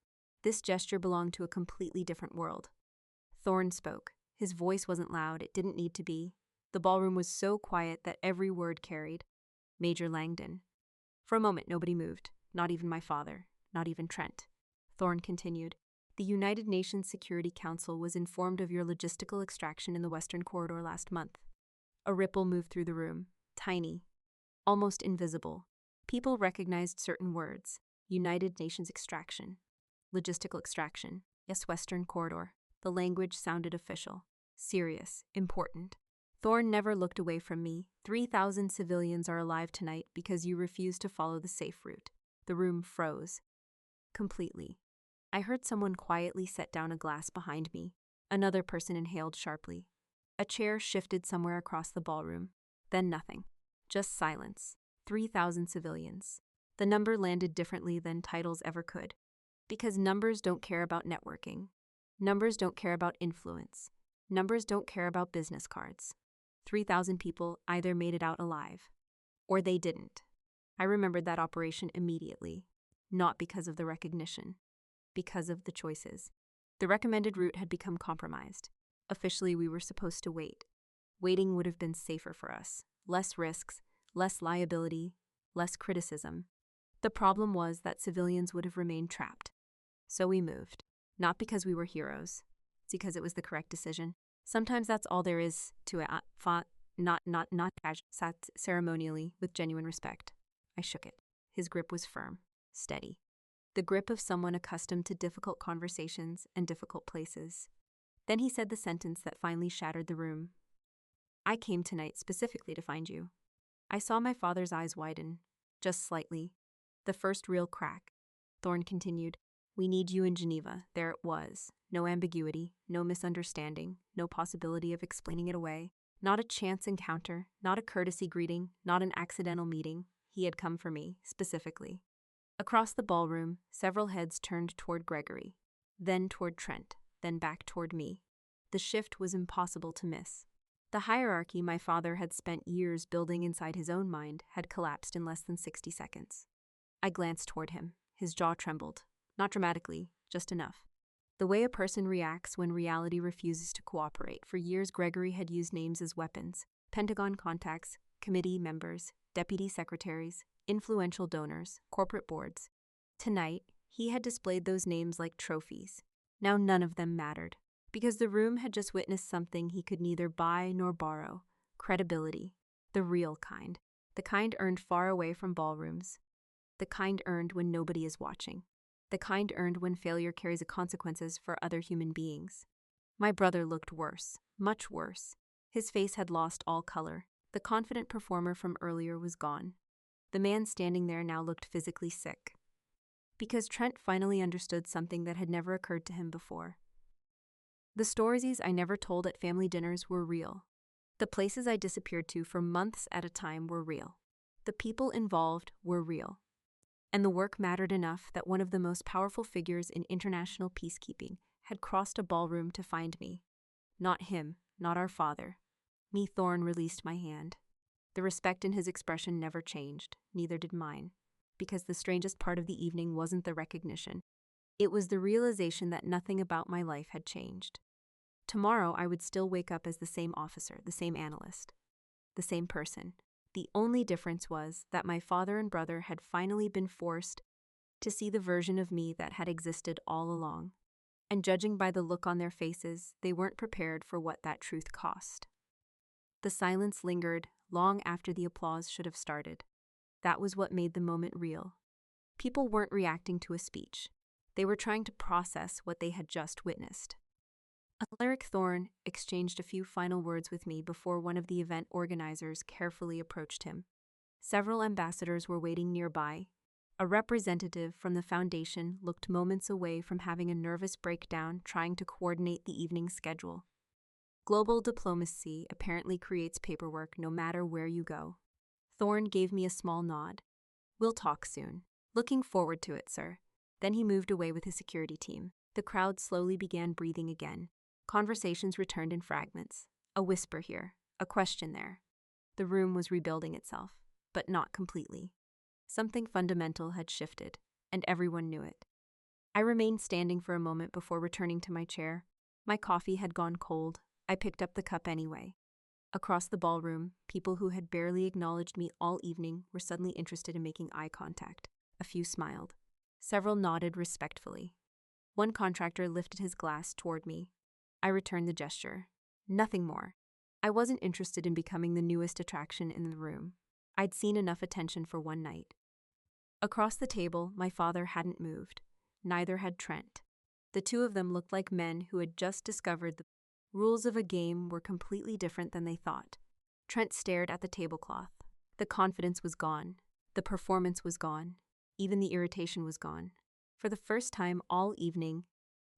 This gesture belonged to a completely different world. Thorne spoke. His voice wasn't loud, it didn't need to be. The ballroom was so quiet that every word carried. Major Langdon. For a moment, nobody moved, not even my father, not even Trent. Thorne continued. The United Nations Security Council was informed of your logistical extraction in the Western Corridor last month. A ripple moved through the room, tiny, almost invisible. People recognized certain words. United Nations extraction. Logistical extraction. Yes, Western Corridor. The language sounded official, serious, important. Thorne never looked away from me. 3,000 civilians are alive tonight because you refused to follow the safe route. The room froze. Completely. I heard someone quietly set down a glass behind me. Another person inhaled sharply. A chair shifted somewhere across the ballroom. Then nothing. Just silence. 3,000 civilians. The number landed differently than titles ever could. Because numbers don't care about networking. Numbers don't care about influence. Numbers don't care about business cards. 3,000 people either made it out alive, or they didn't. I remembered that operation immediately, not because of the recognition, because of the choices. The recommended route had become compromised. Officially, we were supposed to wait. Waiting would have been safer for us. Less risks, less liability, less criticism. The problem was that civilians would have remained trapped. So we moved. Not because we were heroes. It's because it was the correct decision. Sometimes that's all there is to it. Not sat ceremonially with genuine respect. I shook it. His grip was firm, steady. The grip of someone accustomed to difficult conversations and difficult places. Then he said the sentence that finally shattered the room. I came tonight specifically to find you. I saw my father's eyes widen, just slightly. The first real crack. Thorne continued. We need you in Geneva. There it was. No ambiguity, no misunderstanding, no possibility of explaining it away. Not a chance encounter, not a courtesy greeting, not an accidental meeting. He had come for me, specifically. Across the ballroom, several heads turned toward Gregory, then toward Trent, then back toward me. The shift was impossible to miss. The hierarchy my father had spent years building inside his own mind had collapsed in less than 60 seconds. I glanced toward him. His jaw trembled. Not dramatically, just enough. The way a person reacts when reality refuses to cooperate. For years, Gregory had used names as weapons. Pentagon contacts, committee members, deputy secretaries, influential donors, corporate boards. Tonight, he had displayed those names like trophies. Now none of them mattered, because the room had just witnessed something he could neither buy nor borrow. Credibility. The real kind. The kind earned far away from ballrooms. The kind earned when nobody is watching. The kind earned when failure carries consequences for other human beings. My brother looked worse, much worse. His face had lost all color. The confident performer from earlier was gone. The man standing there now looked physically sick. Because Trent finally understood something that had never occurred to him before. The stories I never told at family dinners were real. The places I disappeared to for months at a time were real. The people involved were real. And the work mattered enough that one of the most powerful figures in international peacekeeping had crossed a ballroom to find me. Not him, not our father. Me. Thorne released my hand. The respect in his expression never changed, neither did mine, because the strangest part of the evening wasn't the recognition. It was the realization that nothing about my life had changed. Tomorrow I would still wake up as the same officer, the same analyst, the same person. The only difference was that my father and brother had finally been forced to see the version of me that had existed all along. And judging by the look on their faces, they weren't prepared for what that truth cost. The silence lingered long after the applause should have started. That was what made the moment real. People weren't reacting to a speech. They were trying to process what they had just witnessed. Alaric Thorne exchanged a few final words with me before one of the event organizers carefully approached him. Several ambassadors were waiting nearby. A representative from the foundation looked moments away from having a nervous breakdown trying to coordinate the evening schedule. Global diplomacy apparently creates paperwork no matter where you go. Thorne gave me a small nod. We'll talk soon. Looking forward to it, sir. Then he moved away with his security team. The crowd slowly began breathing again. Conversations returned in fragments. A whisper here, a question there. The room was rebuilding itself, but not completely. Something fundamental had shifted, and everyone knew it. I remained standing for a moment before returning to my chair. My coffee had gone cold. I picked up the cup anyway. Across the ballroom, people who had barely acknowledged me all evening were suddenly interested in making eye contact. A few smiled. Several nodded respectfully. One contractor lifted his glass toward me. I returned the gesture. Nothing more. I wasn't interested in becoming the newest attraction in the room. I'd seen enough attention for one night. Across the table, my father hadn't moved. Neither had Trent. The two of them looked like men who had just discovered the rules of a game were completely different than they thought. Trent stared at the tablecloth. The confidence was gone. The performance was gone. Even the irritation was gone. For the first time all evening,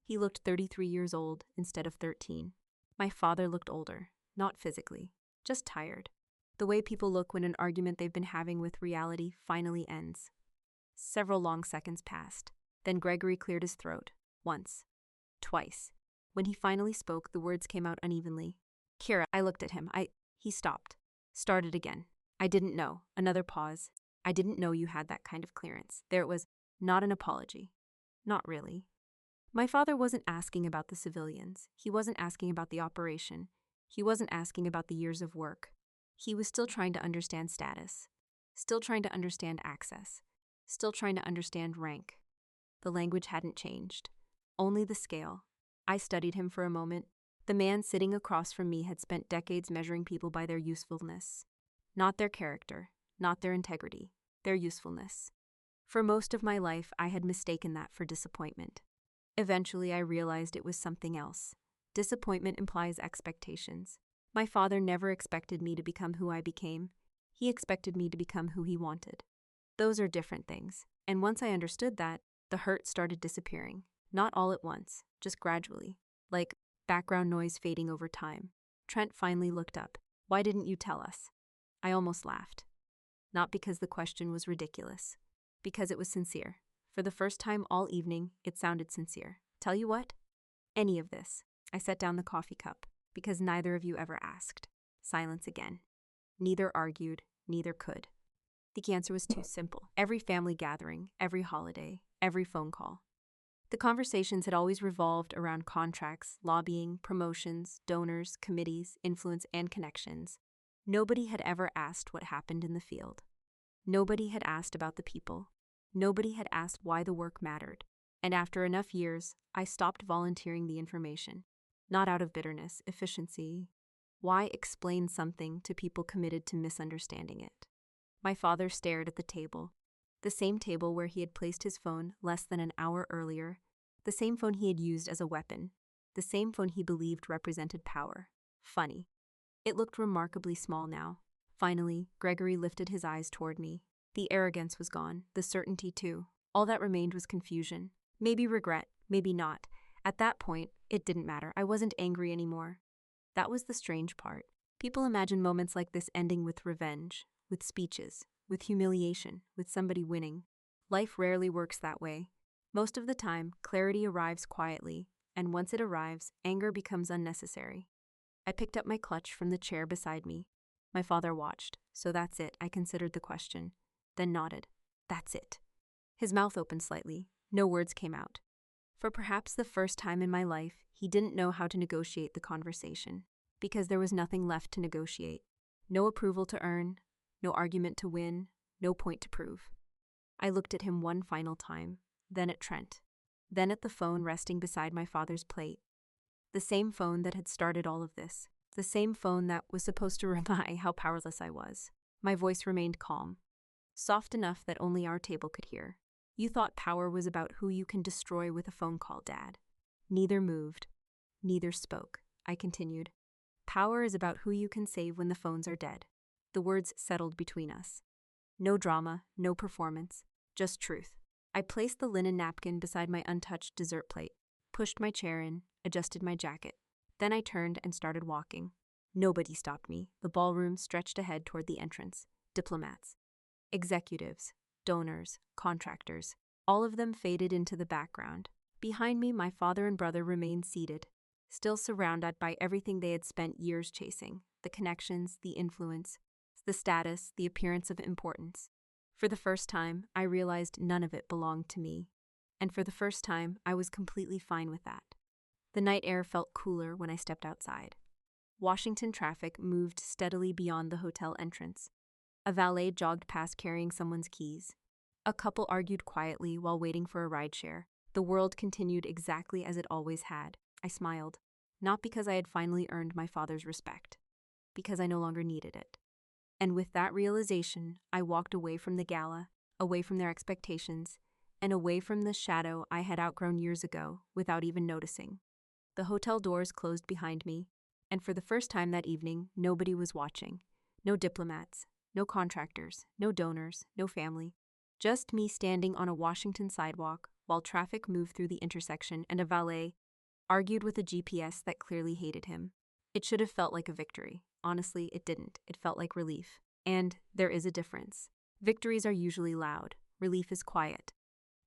he looked 33 years old instead of 13. My father looked older, not physically, just tired. The way people look when an argument they've been having with reality finally ends. Several long seconds passed. Then Gregory cleared his throat. Once. Twice. When he finally spoke, the words came out unevenly. Kira, I looked at him. He stopped. Started again. I didn't know. Another pause. I didn't know you had that kind of clearance. There it was. Not an apology. Not really. My father wasn't asking about the civilians. He wasn't asking about the operation. He wasn't asking about the years of work. He was still trying to understand status. Still trying to understand access. Still trying to understand rank. The language hadn't changed. Only the scale. I studied him for a moment. The man sitting across from me had spent decades measuring people by their usefulness. Not their character, not their integrity, their usefulness. For most of my life, I had mistaken that for disappointment. Eventually, I realized it was something else. Disappointment implies expectations. My father never expected me to become who I became. He expected me to become who he wanted. Those are different things. And once I understood that, the hurt started disappearing. Not all at once, just gradually. Like background noise fading over time. Trent finally looked up. Why didn't you tell us? I almost laughed. Not because the question was ridiculous. Because it was sincere. For the first time all evening, it sounded sincere. Tell you what? Any of this. I set down the coffee cup. Because neither of you ever asked. Silence again. Neither argued, neither could. The answer was too simple. Every family gathering, every holiday, every phone call. The conversations had always revolved around contracts, lobbying, promotions, donors, committees, influence, and connections. Nobody had ever asked what happened in the field. Nobody had asked about the people. Nobody had asked why the work mattered. And after enough years, I stopped volunteering the information. Not out of bitterness, efficiency. Why explain something to people committed to misunderstanding it? My father stared at the table. The same table where he had placed his phone less than an hour earlier. The same phone he had used as a weapon. The same phone he believed represented power. Funny. It looked remarkably small now. Finally, Gregory lifted his eyes toward me. The arrogance was gone, the certainty too. All that remained was confusion. Maybe regret, maybe not. At that point, it didn't matter. I wasn't angry anymore. That was the strange part. People imagine moments like this ending with revenge, with speeches, with humiliation, with somebody winning. Life rarely works that way. Most of the time, clarity arrives quietly, and once it arrives, anger becomes unnecessary. I picked up my clutch from the chair beside me. My father watched. So that's it, I considered the question, then nodded. That's it. His mouth opened slightly. No words came out. For perhaps the first time in my life, he didn't know how to negotiate the conversation, because there was nothing left to negotiate. No approval to earn, no argument to win, no point to prove. I looked at him one final time, then at Trent, then at the phone resting beside my father's plate. The same phone that had started all of this, the same phone that was supposed to remind how powerless I was. My voice remained calm, soft enough that only our table could hear. You thought power was about who you can destroy with a phone call, Dad. Neither moved, neither spoke. I continued. Power is about who you can save when the phones are dead. The words settled between us. No drama, no performance. just truth. I placed the linen napkin beside my untouched dessert plate, pushed my chair in, adjusted my jacket. Then I turned and started walking. Nobody stopped me. The ballroom stretched ahead toward the entrance. Diplomats, executives, donors, contractors, all of them faded into the background. Behind me, my father and brother remained seated, still surrounded by everything they had spent years chasing: the connections, the influence, the status, the appearance of importance. For the first time, I realized none of it belonged to me. And for the first time, I was completely fine with that. The night air felt cooler when I stepped outside. Washington traffic moved steadily beyond the hotel entrance. A valet jogged past carrying someone's keys. A couple argued quietly while waiting for a rideshare. The world continued exactly as it always had. I smiled, not because I had finally earned my father's respect, because I no longer needed it. And with that realization, I walked away from the gala, away from their expectations, and away from the shadow I had outgrown years ago without even noticing. The hotel doors closed behind me, and for the first time that evening, nobody was watching. No diplomats, no contractors, no donors, no family. Just me standing on a Washington sidewalk while traffic moved through the intersection and a valet argued with a GPS that clearly hated him. It should have felt like a victory. Honestly, it didn't. It felt like relief. And there is a difference. Victories are usually loud. Relief is quiet.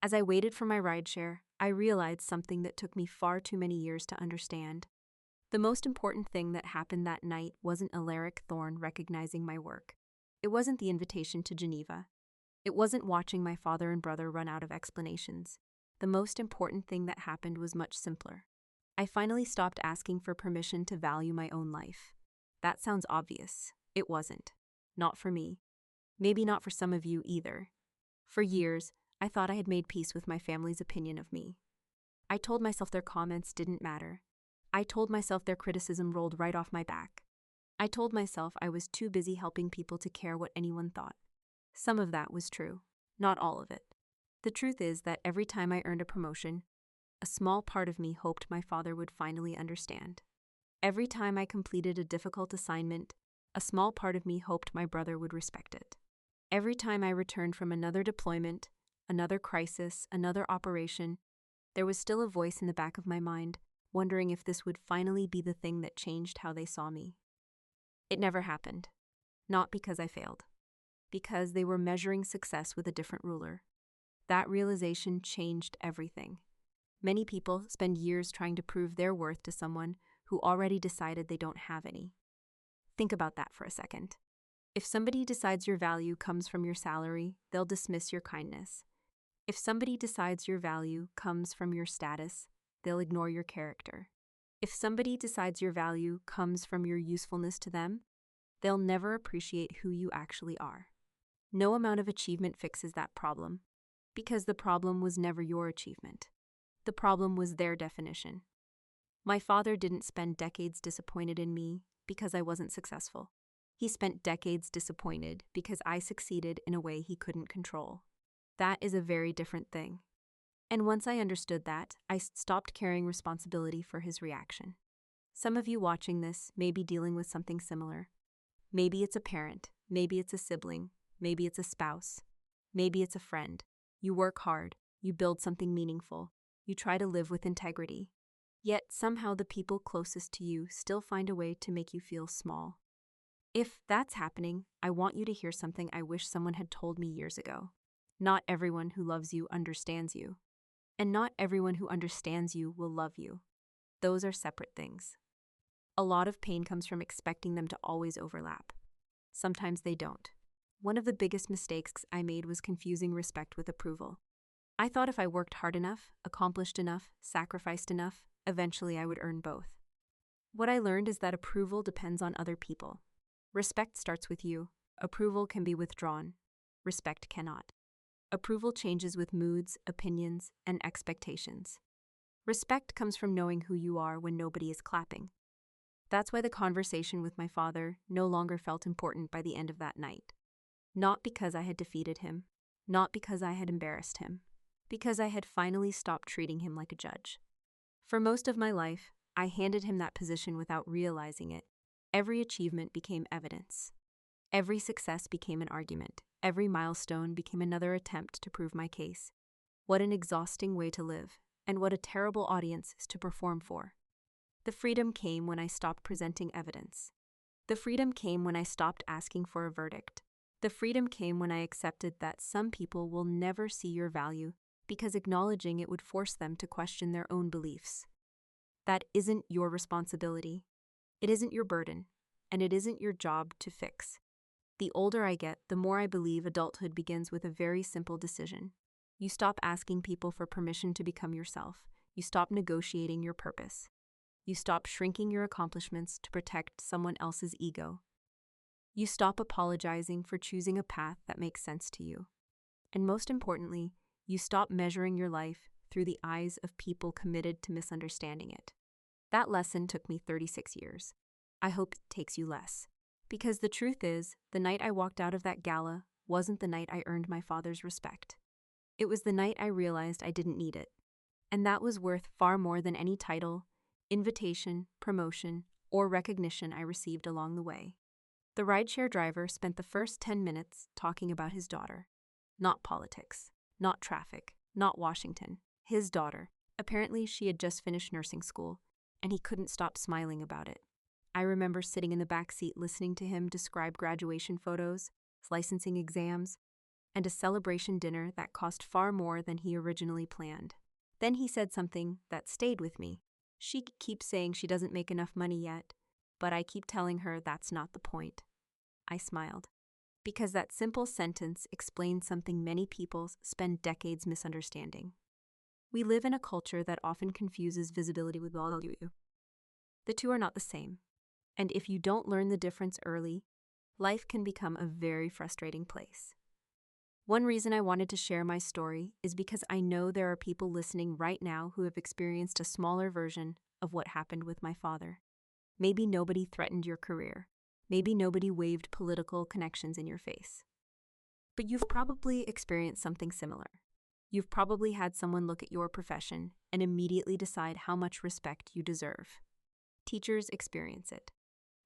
As I waited for my rideshare, I realized something that took me far too many years to understand. The most important thing that happened that night wasn't Alaric Thorne recognizing my work. It wasn't the invitation to Geneva. It wasn't watching my father and brother run out of explanations. The most important thing that happened was much simpler. I finally stopped asking for permission to value my own life. That sounds obvious. It wasn't. Not for me. Maybe not for some of you either. For years, I thought I had made peace with my family's opinion of me. I told myself their comments didn't matter. I told myself their criticism rolled right off my back. I told myself I was too busy helping people to care what anyone thought. Some of that was true, not all of it. The truth is that every time I earned a promotion, a small part of me hoped my father would finally understand. Every time I completed a difficult assignment, a small part of me hoped my brother would respect it. Every time I returned from another deployment, another crisis, another operation, there was still a voice in the back of my mind, wondering if this would finally be the thing that changed how they saw me. It never happened. Not because I failed. Because they were measuring success with a different ruler. That realization changed everything. Many people spend years trying to prove their worth to someone who already decided they don't have any. Think about that for a second. If somebody decides your value comes from your salary, they'll dismiss your kindness. If somebody decides your value comes from your status, they'll ignore your character. If somebody decides your value comes from your usefulness to them, they'll never appreciate who you actually are. No amount of achievement fixes that problem, because the problem was never your achievement. The problem was their definition. My father didn't spend decades disappointed in me because I wasn't successful. He spent decades disappointed because I succeeded in a way he couldn't control. That is a very different thing. And once I understood that, I stopped carrying responsibility for his reaction. Some of you watching this may be dealing with something similar. Maybe it's a parent, maybe it's a sibling, maybe it's a spouse, maybe it's a friend. You work hard, you build something meaningful, you try to live with integrity. Yet somehow the people closest to you still find a way to make you feel small. If that's happening, I want you to hear something I wish someone had told me years ago. Not everyone who loves you understands you. And not everyone who understands you will love you. Those are separate things. A lot of pain comes from expecting them to always overlap. Sometimes they don't. One of the biggest mistakes I made was confusing respect with approval. I thought if I worked hard enough, accomplished enough, sacrificed enough, eventually I would earn both. What I learned is that approval depends on other people. Respect starts with you. Approval can be withdrawn. Respect cannot. Approval changes with moods, opinions, and expectations. Respect comes from knowing who you are when nobody is clapping. That's why the conversation with my father no longer felt important by the end of that night. Not because I had defeated him, not because I had embarrassed him, because I had finally stopped treating him like a judge. For most of my life, I handed him that position without realizing it. Every achievement became evidence. Every success became an argument. Every milestone became another attempt to prove my case. What an exhausting way to live, and what a terrible audience to perform for. The freedom came when I stopped presenting evidence. The freedom came when I stopped asking for a verdict. The freedom came when I accepted that some people will never see your value because acknowledging it would force them to question their own beliefs. That isn't your responsibility. It isn't your burden, and it isn't your job to fix. The older I get, the more I believe adulthood begins with a very simple decision. You stop asking people for permission to become yourself. You stop negotiating your purpose. You stop shrinking your accomplishments to protect someone else's ego. You stop apologizing for choosing a path that makes sense to you. And most importantly, you stop measuring your life through the eyes of people committed to misunderstanding it. That lesson took me 36 years. I hope it takes you less. Because the truth is, the night I walked out of that gala wasn't the night I earned my father's respect. It was the night I realized I didn't need it. And that was worth far more than any title, invitation, promotion, or recognition I received along the way. The rideshare driver spent the first 10 minutes talking about his daughter. Not politics, not traffic, not Washington. His daughter. Apparently, she had just finished nursing school, and he couldn't stop smiling about it. I remember sitting in the back seat listening to him describe graduation photos, licensing exams, and a celebration dinner that cost far more than he originally planned. Then he said something that stayed with me. She keeps saying she doesn't make enough money yet, but I keep telling her that's not the point. I smiled, because that simple sentence explains something many people spend decades misunderstanding. We live in a culture that often confuses visibility with value. The two are not the same. And if you don't learn the difference early, life can become a very frustrating place. One reason I wanted to share my story is because I know there are people listening right now who have experienced a smaller version of what happened with my father. Maybe nobody threatened your career. Maybe nobody waved political connections in your face. But you've probably experienced something similar. You've probably had someone look at your profession and immediately decide how much respect you deserve. Teachers experience it.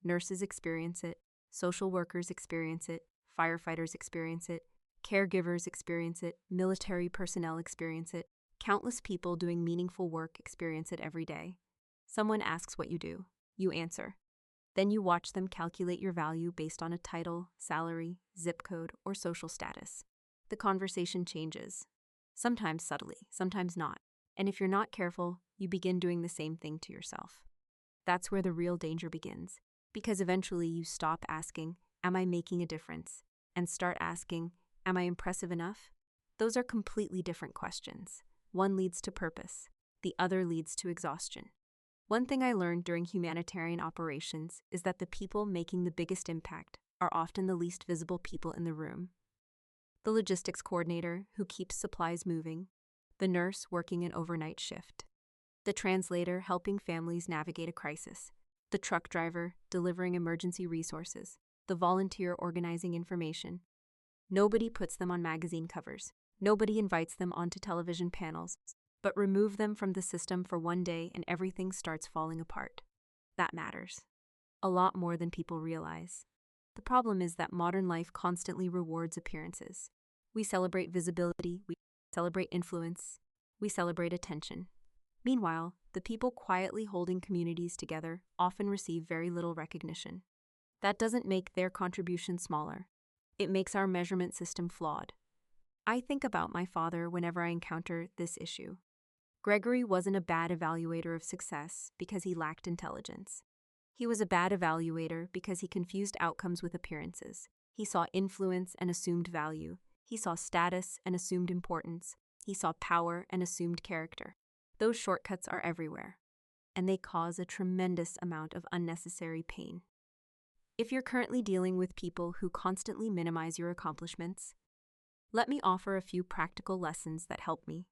Nurses experience it. Social workers experience it. Firefighters experience it. Caregivers experience it. Military personnel experience it. Countless people doing meaningful work experience it every day. Someone asks what you do. You answer. Then you watch them calculate your value based on a title, salary, zip code, or social status. The conversation changes. Sometimes subtly, sometimes not. And if you're not careful, you begin doing the same thing to yourself. That's where the real danger begins. Because eventually you stop asking, am I making a difference? And start asking, am I impressive enough? Those are completely different questions. One leads to purpose. The other leads to exhaustion. One thing I learned during humanitarian operations is that the people making the biggest impact are often the least visible people in the room. The logistics coordinator who keeps supplies moving, the nurse working an overnight shift, the translator helping families navigate a crisis, the truck driver delivering emergency resources, the volunteer organizing information. Nobody puts them on magazine covers. Nobody invites them onto television panels. But remove them from the system for one day and everything starts falling apart. That matters. A lot more than people realize. The problem is that modern life constantly rewards appearances. We celebrate visibility, we celebrate influence, we celebrate attention. Meanwhile, the people quietly holding communities together often receive very little recognition. That doesn't make their contribution smaller. It makes our measurement system flawed. I think about my father whenever I encounter this issue. Gregory wasn't a bad evaluator of success because he lacked intelligence. He was a bad evaluator because he confused outcomes with appearances. He saw influence and assumed value. He saw status and assumed importance. He saw power and assumed character. Those shortcuts are everywhere, and they cause a tremendous amount of unnecessary pain. If you're currently dealing with people who constantly minimize your accomplishments, let me offer a few practical lessons that help me.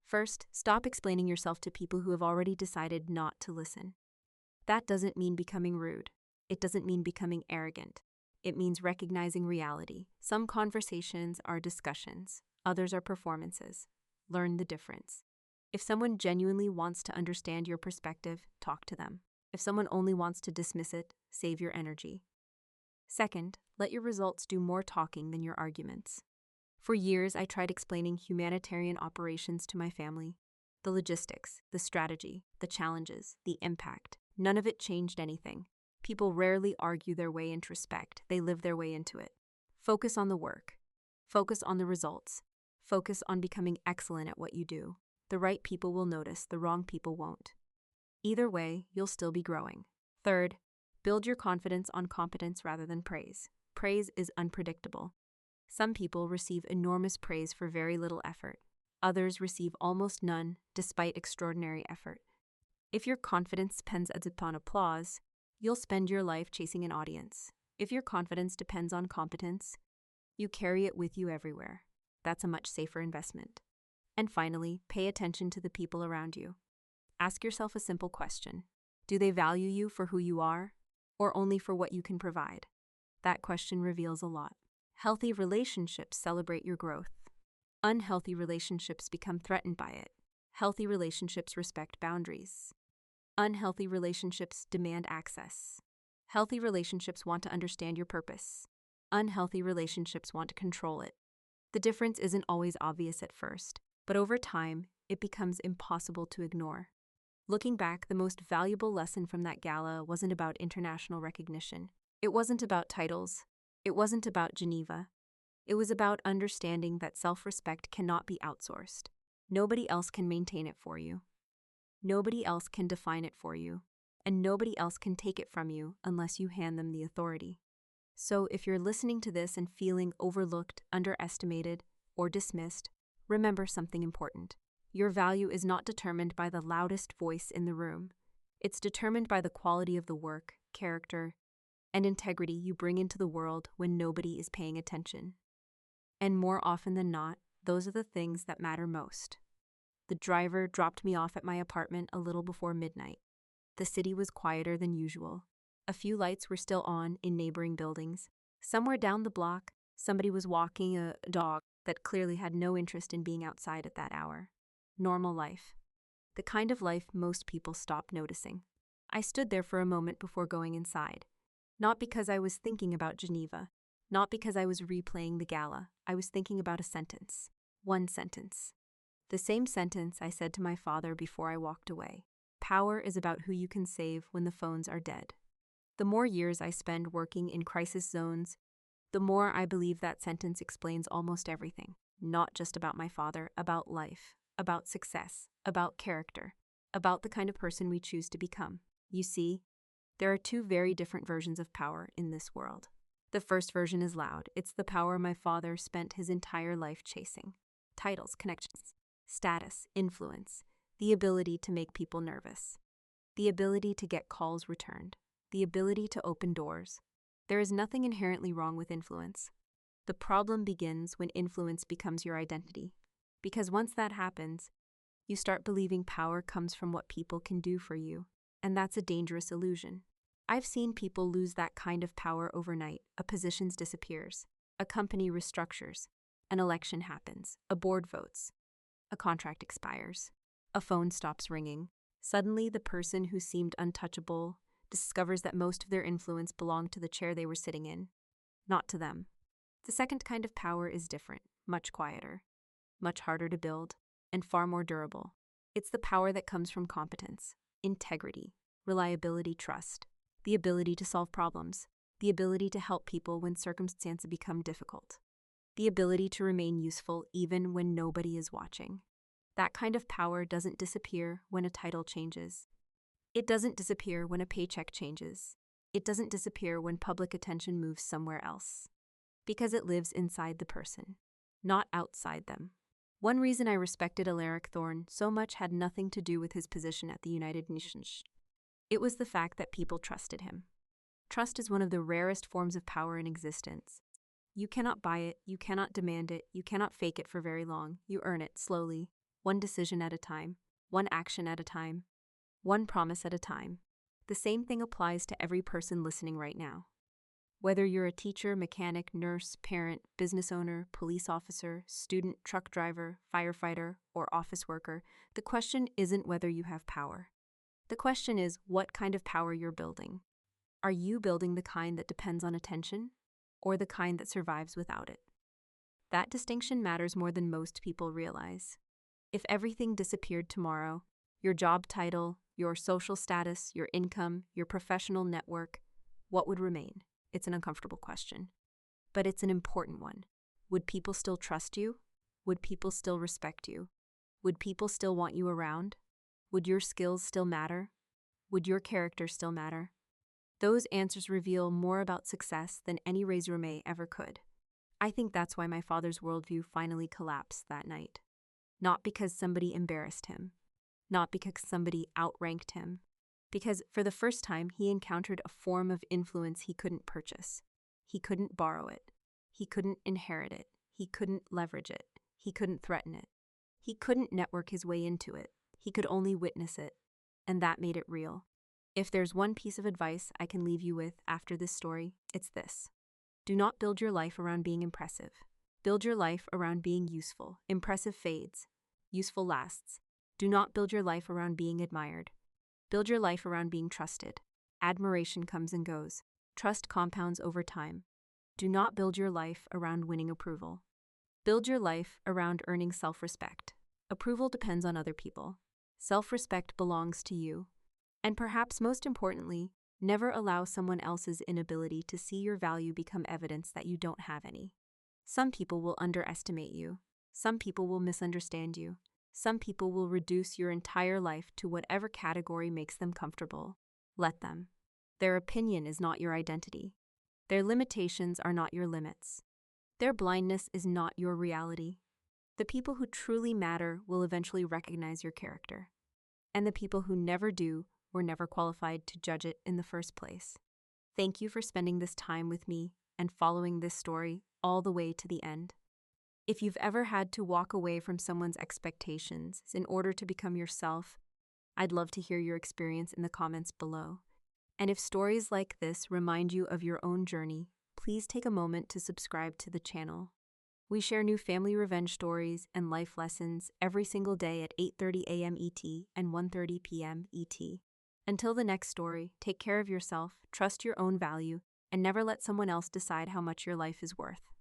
First, stop explaining yourself to people who have already decided not to listen. That doesn't mean becoming rude. It doesn't mean becoming arrogant. It means recognizing reality. Some conversations are discussions, others are performances. Learn the difference. If someone genuinely wants to understand your perspective, talk to them. If someone only wants to dismiss it, save your energy. Second, Let your results do more talking than your arguments. For years, I tried explaining humanitarian operations to my family. The logistics, the strategy, the challenges, the impact. None of it changed anything. People rarely argue their way into respect, they live their way into it. Focus on the work. Focus on the results. Focus on becoming excellent at what you do. The right people will notice, the wrong people won't. Either way, you'll still be growing. Third, build your confidence on competence rather than praise. Praise is unpredictable. Some people receive enormous praise for very little effort. Others receive almost none, despite extraordinary effort. If your confidence depends upon applause, you'll spend your life chasing an audience. If your confidence depends on competence, you carry it with you everywhere. That's a much safer investment. And finally, pay attention to the people around you. Ask yourself a simple question. Do they value you for who you are, or only for what you can provide? That question reveals a lot. Healthy relationships celebrate your growth. Unhealthy relationships become threatened by it. Healthy relationships respect boundaries. Unhealthy relationships demand access. Healthy relationships want to understand your purpose. Unhealthy relationships want to control it. The difference isn't always obvious at first, but over time, it becomes impossible to ignore. Looking back, the most valuable lesson from that gala wasn't about international recognition. It wasn't about titles. It wasn't about Geneva. It was about understanding that self-respect cannot be outsourced. Nobody else can maintain it for you. Nobody else can define it for you. And nobody else can take it from you unless you hand them the authority. So if you're listening to this and feeling overlooked, underestimated, or dismissed, remember something important. Your value is not determined by the loudest voice in the room. It's determined by the quality of the work, character, and integrity you bring into the world when nobody is paying attention. And more often than not, those are the things that matter most. The driver dropped me off at my apartment a little before midnight. The city was quieter than usual. A few lights were still on in neighboring buildings. Somewhere down the block, somebody was walking a dog that clearly had no interest in being outside at that hour. Normal life. The kind of life most people stop noticing. I stood there for a moment before going inside. Not because I was thinking about Geneva. Not because I was replaying the gala. I was thinking about a sentence. One sentence. The same sentence I said to my father before I walked away. Power is about who you can save when the phones are dead. The more years I spend working in crisis zones, the more I believe that sentence explains almost everything. Not just about my father, about life, about success, about character, about the kind of person we choose to become. You see, there are two very different versions of power in this world. The first version is loud. It's the power my father spent his entire life chasing. Titles, connections, status, influence, the ability to make people nervous, the ability to get calls returned, the ability to open doors. There is nothing inherently wrong with influence. The problem begins when influence becomes your identity. Because once that happens, you start believing power comes from what people can do for you, and that's a dangerous illusion. I've seen people lose that kind of power overnight. A position disappears, a company restructures, an election happens, a board votes, a contract expires, a phone stops ringing. Suddenly, the person who seemed untouchable discovers that most of their influence belonged to the chair they were sitting in, not to them. The second kind of power is different, much quieter, much harder to build, and far more durable. It's the power that comes from competence, integrity, reliability, trust, the ability to solve problems, the ability to help people when circumstances become difficult, the ability to remain useful even when nobody is watching. That kind of power doesn't disappear when a title changes. It doesn't disappear when a paycheck changes. It doesn't disappear when public attention moves somewhere else. Because it lives inside the person, not outside them. One reason I respected Alaric Thorne so much had nothing to do with his position at the United Nations. It was the fact that people trusted him. Trust is one of the rarest forms of power in existence. You cannot buy it, you cannot demand it, you cannot fake it for very long. You earn it slowly, one decision at a time, one action at a time, one promise at a time. The same thing applies to every person listening right now. Whether you're a teacher, mechanic, nurse, parent, business owner, police officer, student, truck driver, firefighter, or office worker, the question isn't whether you have power. The question is what kind of power you're building. Are you building the kind that depends on attention? or the kind that survives without it. That distinction matters more than most people realize. If everything disappeared tomorrow, your job title, your social status, your income, your professional network, what would remain? It's an uncomfortable question, but it's an important one. Would people still trust you? Would people still respect you? Would people still want you around? Would your skills still matter? Would your character still matter? Those answers reveal more about success than any resume ever could. I think that's why my father's worldview finally collapsed that night. Not because somebody embarrassed him, not because somebody outranked him, because for the first time he encountered a form of influence he couldn't purchase. He couldn't borrow it. He couldn't inherit it. He couldn't leverage it. He couldn't threaten it. He couldn't network his way into it. He could only witness it, and that made it real. If there's one piece of advice I can leave you with after this story, it's this. Do not build your life around being impressive. Build your life around being useful. Impressive fades. Useful lasts. Do not build your life around being admired. Build your life around being trusted. Admiration comes and goes. Trust compounds over time. Do not build your life around winning approval. Build your life around earning self-respect. Approval depends on other people. Self-respect belongs to you. And perhaps most importantly, never allow someone else's inability to see your value become evidence that you don't have any. Some people will underestimate you. Some people will misunderstand you. Some people will reduce your entire life to whatever category makes them comfortable. Let them. Their opinion is not your identity. Their limitations are not your limits. Their blindness is not your reality. The people who truly matter will eventually recognize your character. And the people who never do were never qualified to judge it in the first place. Thank you for spending this time with me and following this story all the way to the end. If you've ever had to walk away from someone's expectations in order to become yourself, I'd love to hear your experience in the comments below. And if stories like this remind you of your own journey, please take a moment to subscribe to the channel. We share new family revenge stories and life lessons every single day at 8:30 a.m. ET and 1:30 p.m. ET. Until the next story, take care of yourself, trust your own value, and never let someone else decide how much your life is worth.